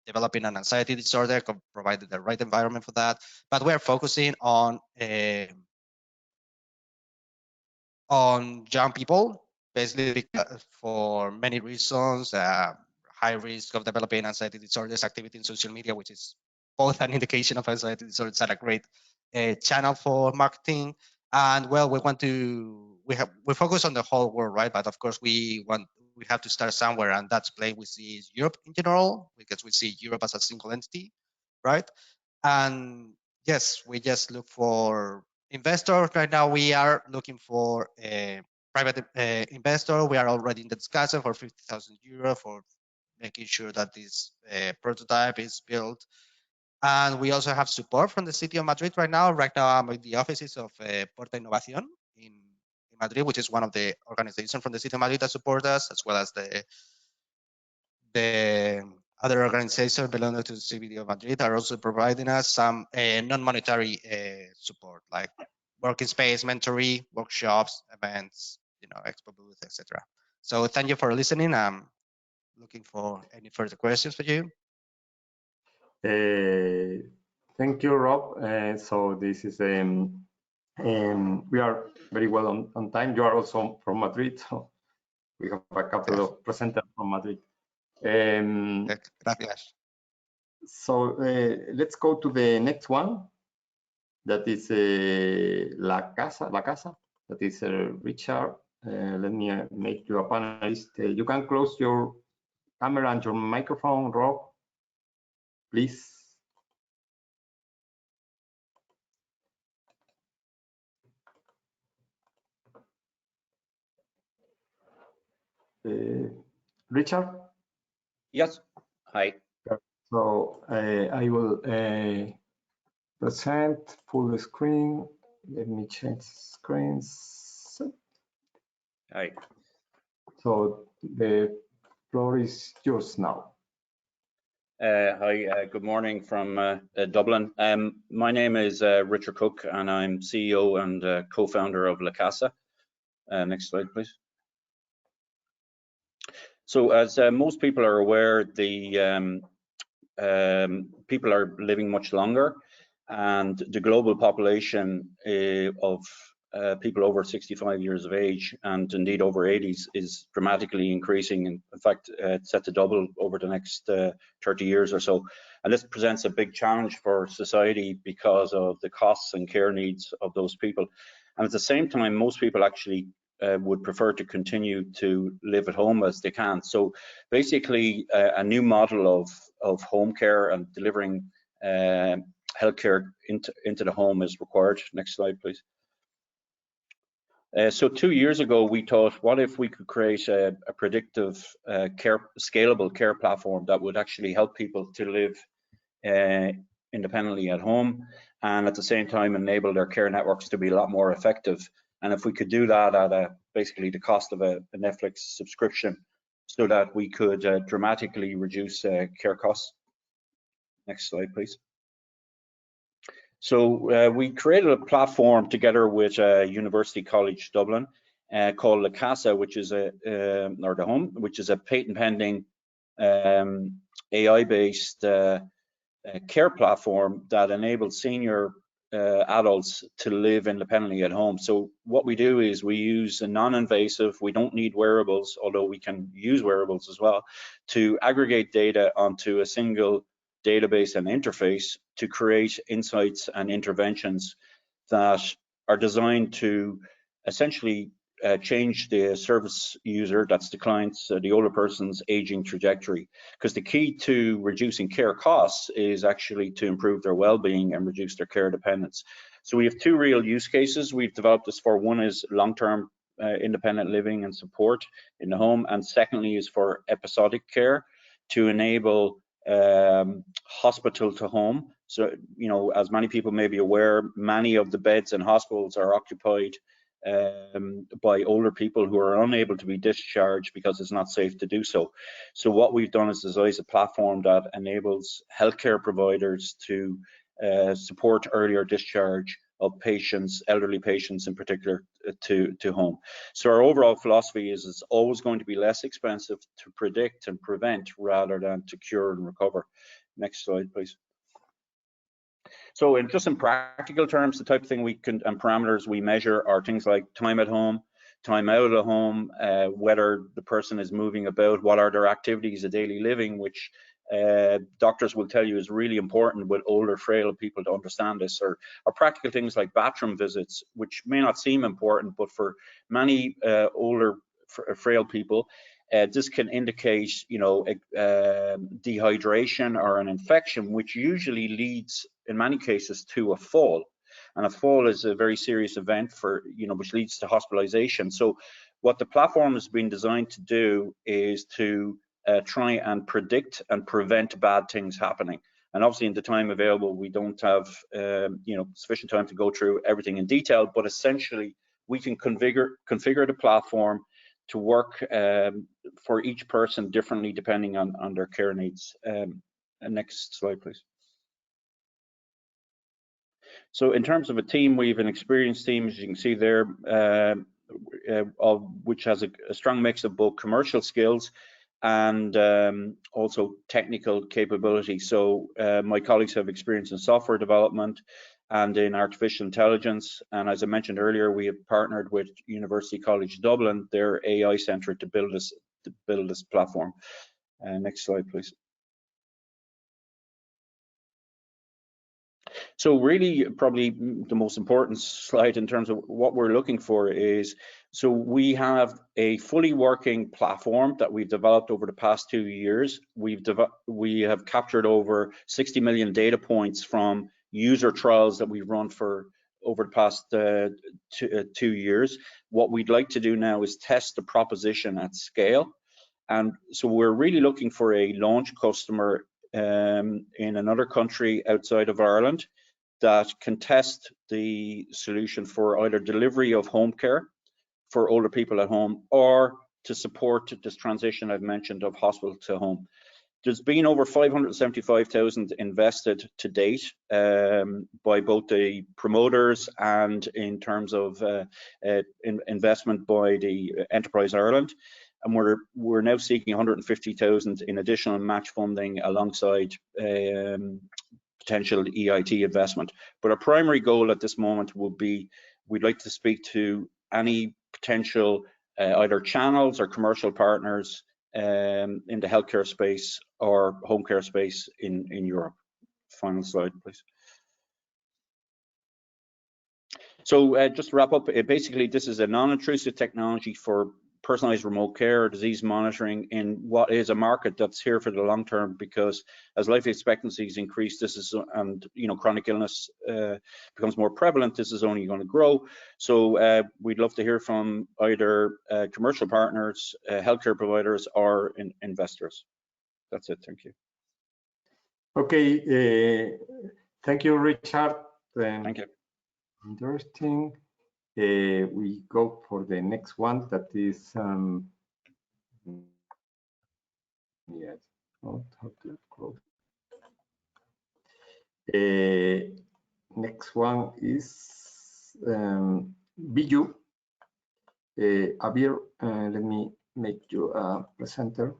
developing an anxiety disorder, provided the right environment for that. But we're focusing on young people, basically for many reasons, high risk of developing anxiety disorders, activity in social media, which is both an indication of anxiety disorders and a great channel for marketing. And well, we focus on the whole world, right? But of course, we have to start somewhere, and that's place we see is Europe in general, because we see Europe as a single entity, right? And yes, we just look for investors. Right now, we are looking for a private investor. We are already in the discussion for 50,000 euro for making sure that this prototype is built. And we also have support from the city of Madrid right now. Right now, I'm in the offices of Porta Innovación in Madrid, which is one of the organizations from the city of Madrid that support us, as well as the other organizations belonging to the CBD of Madrid are also providing us some non-monetary support, like working space, mentoring, workshops, events, expo booth, etc. So thank you for listening. I'm looking for any further questions for you. Thank you, Rob. So this is we are very well on time. You are also from Madrid, so we have a couple of presenters from Madrid. Gracias. So let's go to the next one. That is La Casa. That is Richard. Let me make you a panelist. You can close your camera and your microphone, Rob, please. Richard? Yes. Hi. So I will present full screen. Let me change screens. Hi. So the floor is yours now. Hi, good morning from Dublin. My name is Richard Cook, and I'm CEO and co-founder of La Casa. Next slide, please. So, as most people are aware, the people are living much longer, and the global population of people over 65 years of age, and indeed over 80s, is dramatically increasing. In fact, it's set to double over the next 30 years or so. And this presents a big challenge for society because of the costs and care needs of those people. And at the same time, most people actually would prefer to continue to live at home as they can. So basically, a new model of home care and delivering healthcare into the home is required. Next slide, please. So 2 years ago, we thought, what if we could create a predictive scalable care platform that would actually help people to live independently at home, and at the same time enable their care networks to be a lot more effective. And if we could do that at basically the cost of a Netflix subscription, so that we could dramatically reduce care costs. Next slide, please. So we created a platform together with University College Dublin called La Casa, which is or the Home, which is a patent pending AI-based care platform that enables senior adults to live independently at home. So what we do is we use a non-invasive, we don't need wearables, although we can use wearables as well, to aggregate data onto a single database and interface to create insights and interventions that are designed to essentially change the service user, that's the client's, the older person's aging trajectory. Because the key to reducing care costs is actually to improve their well-being and reduce their care dependence. So we have two real use cases we've developed this for. One is long-term independent living and support in the home, and secondly is for episodic care to enable hospital to home. So, you know, as many people may be aware, many of the beds in hospitals are occupied by older people who are unable to be discharged because it's not safe to do so. So what we've done is design a platform that enables healthcare providers to support earlier discharge of patients, elderly patients in particular, to home. So our overall philosophy is it's always going to be less expensive to predict and prevent rather than to cure and recover. Next slide, please. So in practical terms, the type of thing we can and parameters we measure are things like time at home, time out of the home, whether the person is moving about, what are their activities of daily living, which doctors will tell you is really important with older, frail people to understand this, or practical things like bathroom visits, which may not seem important, but for many older, frail people, this can indicate, you know, dehydration or an infection, which usually leads, in many cases, to a fall. And a fall is a very serious event for, you know, which leads to hospitalization. So what the platform has been designed to do is to try and predict and prevent bad things happening. And obviously in the time available, we don't have, you know, sufficient time to go through everything in detail, but essentially we can configure the platform to work for each person differently depending on their care needs. Next slide, please. So in terms of a team, we have an experienced team, as you can see there, which has a strong mix of both commercial skills and also technical capability. So my colleagues have experience in software development and in artificial intelligence. And as I mentioned earlier, we have partnered with University College Dublin, their AI centre, to build this platform. Next slide, please. So really, probably the most important slide in terms of what we're looking for is, so we have a fully working platform that we've developed over the past 2 years. We have captured over 60 million data points from user trials that we've run for over the past 2 years. What we'd like to do now is test the proposition at scale. And so we're really looking for a launch customer in another country outside of Ireland that can test the solution for either delivery of home care for older people at home or to support this transition I've mentioned of hospital to home. There's been over 575,000 invested to date by both the promoters and in terms of investment by the Enterprise Ireland. And we're now seeking 150,000 in additional match funding alongside potential EIT investment. But our primary goal at this moment would be, we'd like to speak to any potential either channels or commercial partners in the healthcare space or home care space in Europe. Final slide, please. So just to wrap up, basically this is a non-intrusive technology for personalized remote care or disease monitoring in what is a market that's here for the long term, because as life expectancies increase, this is, and chronic illness becomes more prevalent, this is only going to grow. So we'd love to hear from either commercial partners, healthcare providers, or investors. That's it. Thank you. Okay. Thank you, Richard. Thank you. Interesting. We go for the next one, that is yes, not how to close. Next one is BU. Abir, let me make you a presenter.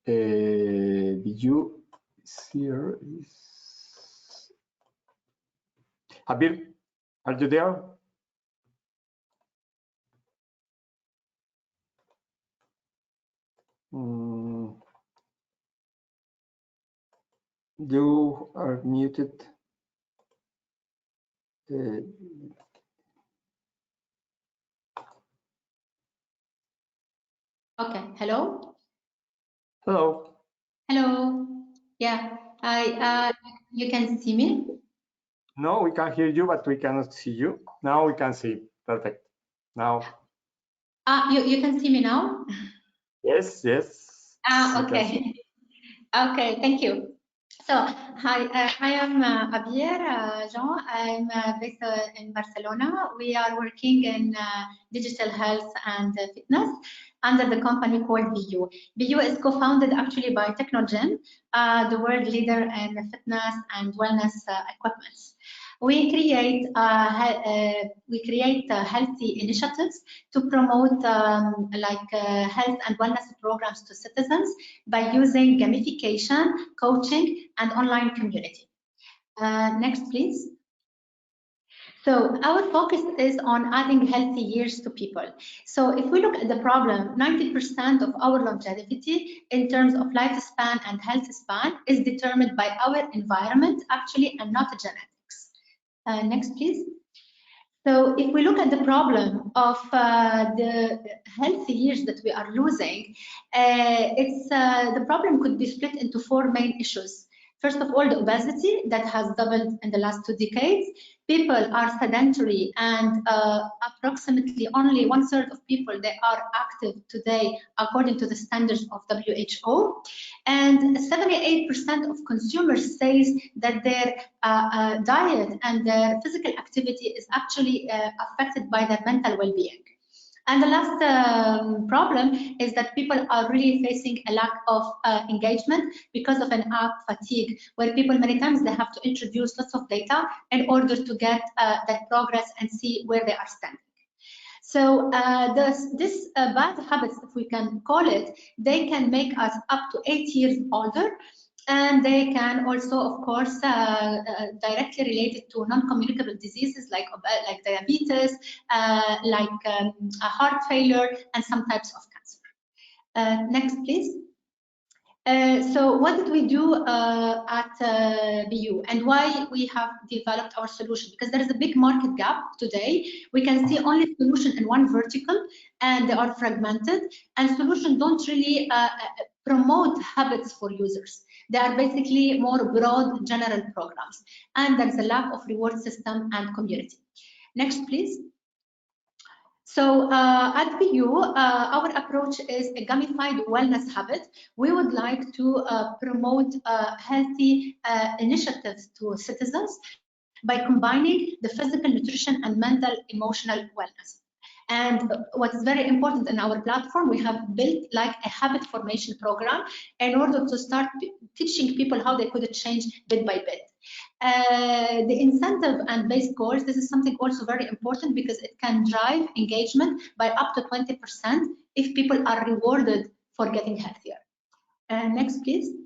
BU is here. Abir, are you there? You are muted. Okay, hello? Hello. Hello. Yeah, you can see me? No, we can hear you, but we cannot see you. Now we can see. Perfect. Now. You can see me now? Yes, yes. Okay. Okay, thank you. So, hi, I am Abir Jean. I'm based in Barcelona. We are working in digital health and fitness under the company called BU. BU is co-founded actually by Technogen, the world leader in fitness and wellness equipment. We create healthy initiatives to promote health and wellness programs to citizens by using gamification, coaching, and online community. Next, please. So our focus is on adding healthy years to people. So if we look at the problem, 90% of our longevity in terms of lifespan and health span is determined by our environment, actually, and not genetics. Next, please. So if we look at the problem of the healthy years that we are losing, the problem could be split into four main issues. First of all, the obesity that has doubled in the last 2 decades. People are sedentary, and approximately only 1/3 of people they are active today according to the standards of WHO. And 78% of consumers says that their diet and their physical activity is actually affected by their mental well-being. And the last problem is that people are really facing a lack of engagement because of an app fatigue, where people many times they have to introduce lots of data in order to get that progress and see where they are standing. So this bad habits, if we can call it, they can make us up to 8 years older. And they can also, of course, directly related to non-communicable diseases like diabetes, heart failure, and some types of cancer. Next, please. So what did we do at BU, and why we have developed our solution? Because there is a big market gap today. We can see only solution in one vertical, and they are fragmented, and solutions don't really promote habits for users. They are basically more broad general programs, and there's a lack of reward system and community. Next, please. So at BU, our approach is a gamified wellness habit. We would like to promote healthy initiatives to citizens by combining the physical, nutrition, and mental, emotional wellness. And what's very important in our platform, we have built like a habit formation program in order to start teaching people how they could change bit by bit. The incentive and based goals, this is something also very important because it can drive engagement by up to 20% if people are rewarded for getting healthier. Next, please.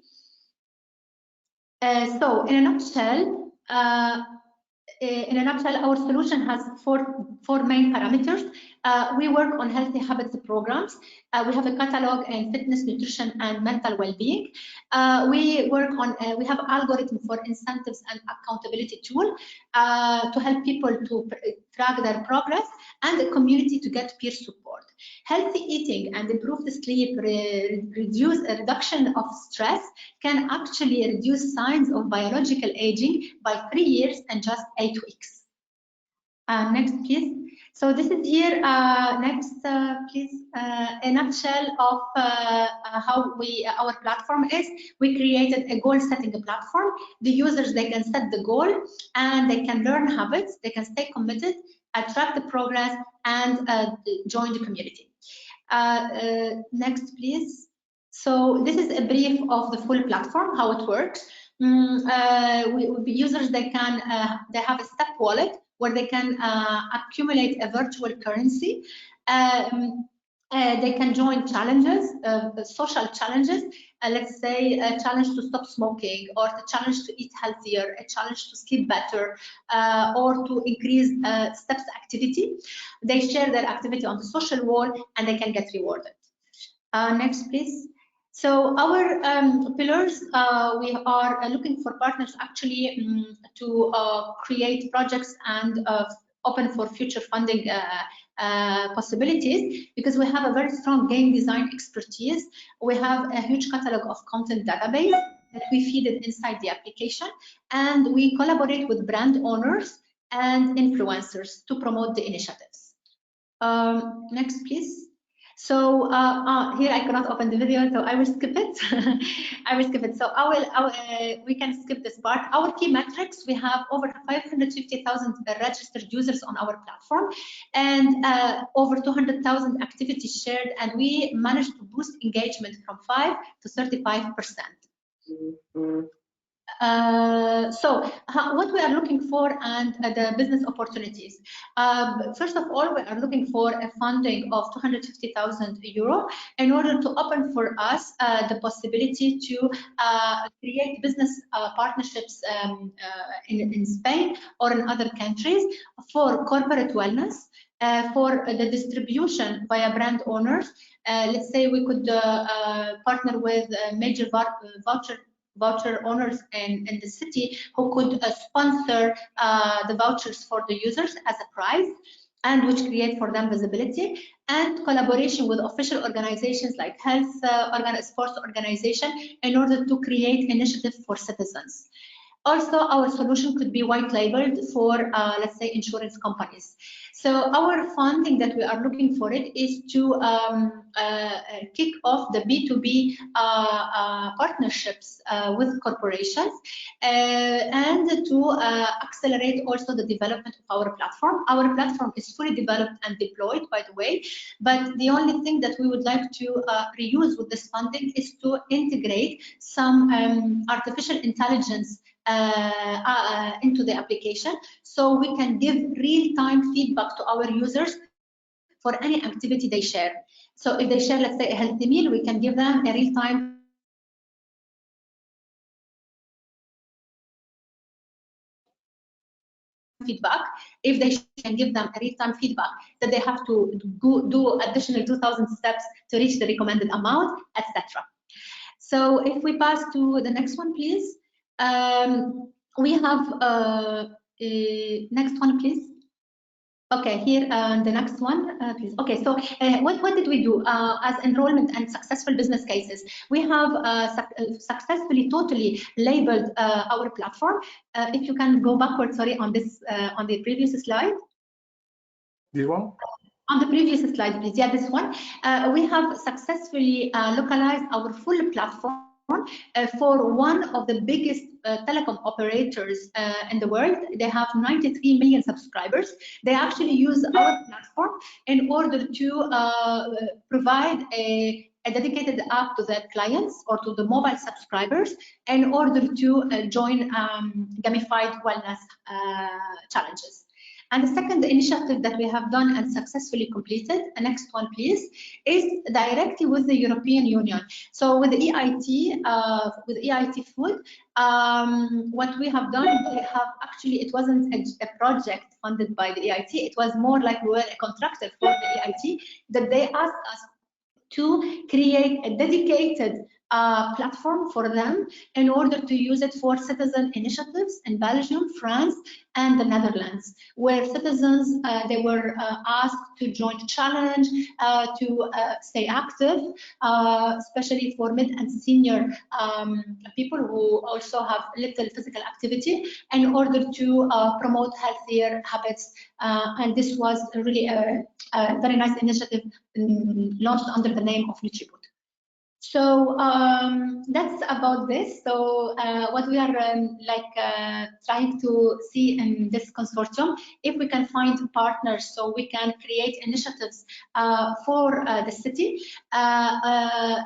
So in a nutshell, our solution has four main parameters. We work on healthy habits programs. We have a catalog in fitness, nutrition, and mental well-being. We have algorithm for incentives and accountability tool to help people to track their progress, and a community to get peer support. Healthy eating and improved sleep, reduction of stress can actually reduce signs of biological aging by 3 years and just 8 weeks. Next, please. So this is here, next, please, a nutshell of how our platform is. We created a goal-setting platform. The users, they can set the goal, and they can learn habits, they can stay committed, track the progress, and join the community. Next, please. So this is a brief of the full platform, how it works. Users, they have a step wallet where they can accumulate a virtual currency. They can join challenges, social challenges. Let's say a challenge to stop smoking, or a challenge to eat healthier, a challenge to sleep better, or to increase steps activity. They share their activity on the social wall, and they can get rewarded. Next, please. So our pillars, we are looking for partners actually to create projects and open for future funding possibilities, because we have a very strong game design expertise. We have a huge catalog of content database that we feed it inside the application, and we collaborate with brand owners and influencers to promote the initiatives. Next, please. So here I cannot open the video, so I will skip it. I will skip it. So we can skip this part. Our key metrics: we have over 550,000 registered users on our platform, and over 200,000 activities shared, and we managed to boost engagement from 5 to 35%. So what we are looking for and the business opportunities. First of all, we are looking for a funding of 250,000 euro in order to open for us the possibility to create business partnerships in Spain or in other countries for corporate wellness, for the distribution via brand owners. Let's say we could partner with major voucher owners in the city who could sponsor the vouchers for the users as a prize, and which create for them visibility, and collaboration with official organizations like health sports organization in order to create initiatives for citizens. Also, our solution could be white labeled for, let's say, insurance companies. So our funding that we are looking for it is to kick off the B2B partnerships with corporations, and to accelerate also the development of our platform. Our platform is fully developed and deployed, by the way, but the only thing that we would like to reuse with this funding is to integrate some artificial intelligence into the application, so we can give real-time feedback to our users for any activity they share. So if they share, let's say, a healthy meal, we can give them a real-time feedback. If they can give them a real-time feedback that they have to do additional 2,000 steps to reach the recommended amount, etc. So if we pass to the next one, please. We have next one, please. Okay, here the next one, please. Okay, so what did we do as enrollment and successful business cases? We have successfully totally labeled our platform. If you can go backward, sorry, on this on the previous slide. This one? On the previous slide, please. Yeah, this one. We have successfully localized our full platform for one of the biggest telecom operators in the world. They have 93 million subscribers. They actually use our platform in order to provide a dedicated app to their clients or to the mobile subscribers in order to join gamified wellness challenges. And the second initiative that we have done and successfully completed, the next one please, is directly with the European Union. So with the EIT Food, what we have done, we have actually, it wasn't a project funded by the EIT, it was more like we were a contractor for the EIT, that they asked us to create a dedicated platform for them in order to use it for citizen initiatives in Belgium, France, and the Netherlands, where citizens, they were asked to join the challenge, to stay active, especially for mid and senior people who also have little physical activity, in order to promote healthier habits. And this was really a very nice initiative launched under the name of NutriBoot. So that's about this. So what we are trying to see in this consortium, if we can find partners so we can create initiatives for the city,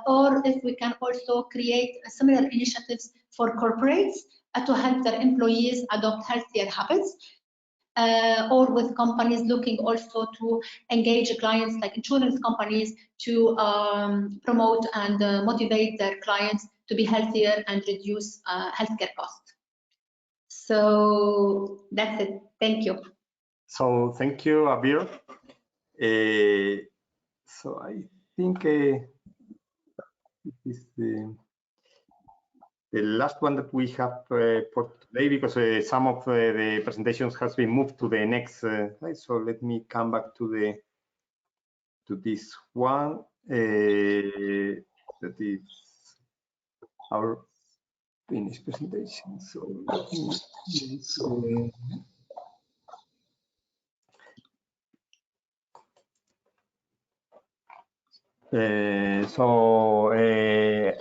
or if we can also create similar initiatives for corporates to help their employees adopt healthier habits. Or with companies looking also to engage clients like insurance companies to promote and motivate their clients to be healthier and reduce healthcare costs. So that's it. Thank you. So thank you, Abir. So I think this is the last one that we have for today, because some of the presentations has been moved to the next slide. So let me come back to this one. That is our finished presentation. So let me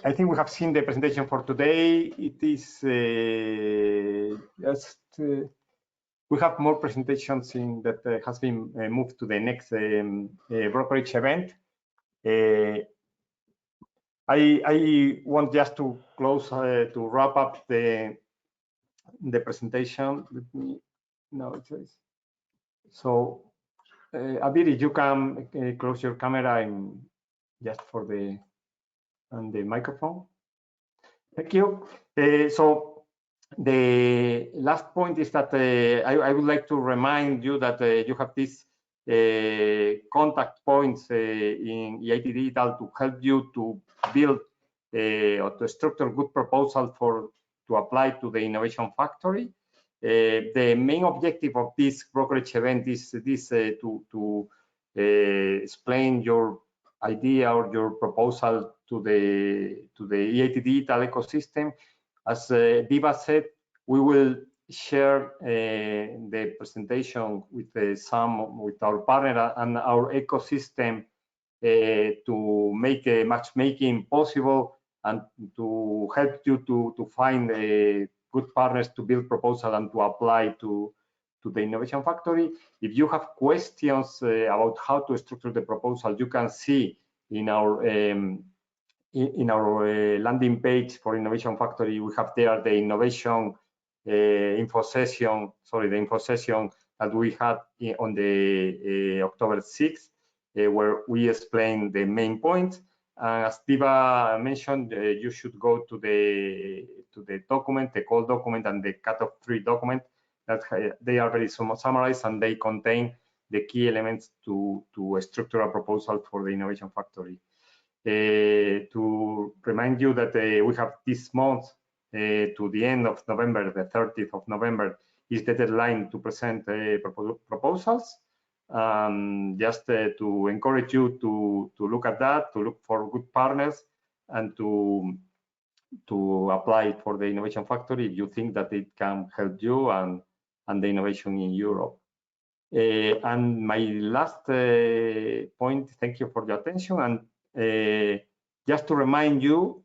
I think we have seen the presentation for today. It is just we have more presentations that has been moved to the next brokerage event. I want just to close to wrap up the presentation. Let me now choice. So Abir, you can close your camera and just for the microphone. Thank you. So the last point is that I would like to remind you that you have these contact points in EIT Digital to help you to build or to structure good proposal to apply to the Innovation Factory. The main objective of this brokerage event is this to explain your idea or your proposal to the EIT Digital ecosystem. As Diva said, we will share the presentation with with our partner and our ecosystem to make matchmaking possible and to help you to find good partners to build proposal and to apply to the Innovation Factory. If you have questions about how to structure the proposal, you can see in our landing page for Innovation Factory, we have there the innovation info session that we had on the October 6th, where we explain the main points. As Diva mentioned, you should go to the document, the call document, and the cut-off 3 document. That they are very summarized and they contain the key elements to structure a proposal for the Innovation Factory. to remind you that we have this month to the end of November, the 30th of November, is the deadline to present proposals. Just to encourage you to look at that, to look for good partners, and to apply for the Innovation Factory if you think that it can help you and the innovation in Europe. And my last point, thank you for your attention. And just to remind you,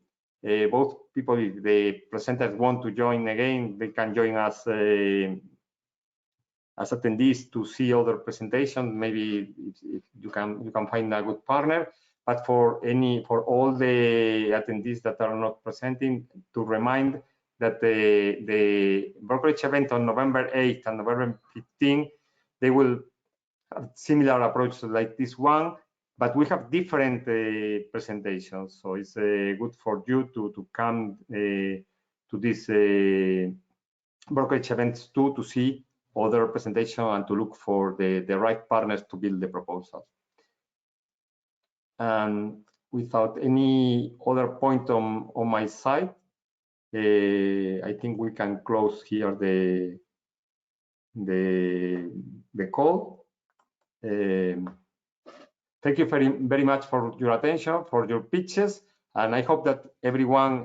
both people, if the presenters want to join again, they can join us as attendees to see other presentations. Maybe if you can find a good partner. But for all the attendees that are not presenting, to remind that the brokerage event on November 8th and November 15th, they will have similar approach like this one, but we have different presentations. So it's good for you to come to these brokerage events too, to see other presentation and to look for the right partners to build the proposal. And without any other point on my side, I think we can close here the call. Thank you very much for your attention, for your pitches, and I hope that everyone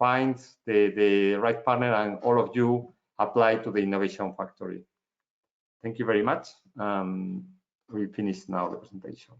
finds the right partner and all of you apply to the Innovation Factory. Thank you very much. We finish now the presentation.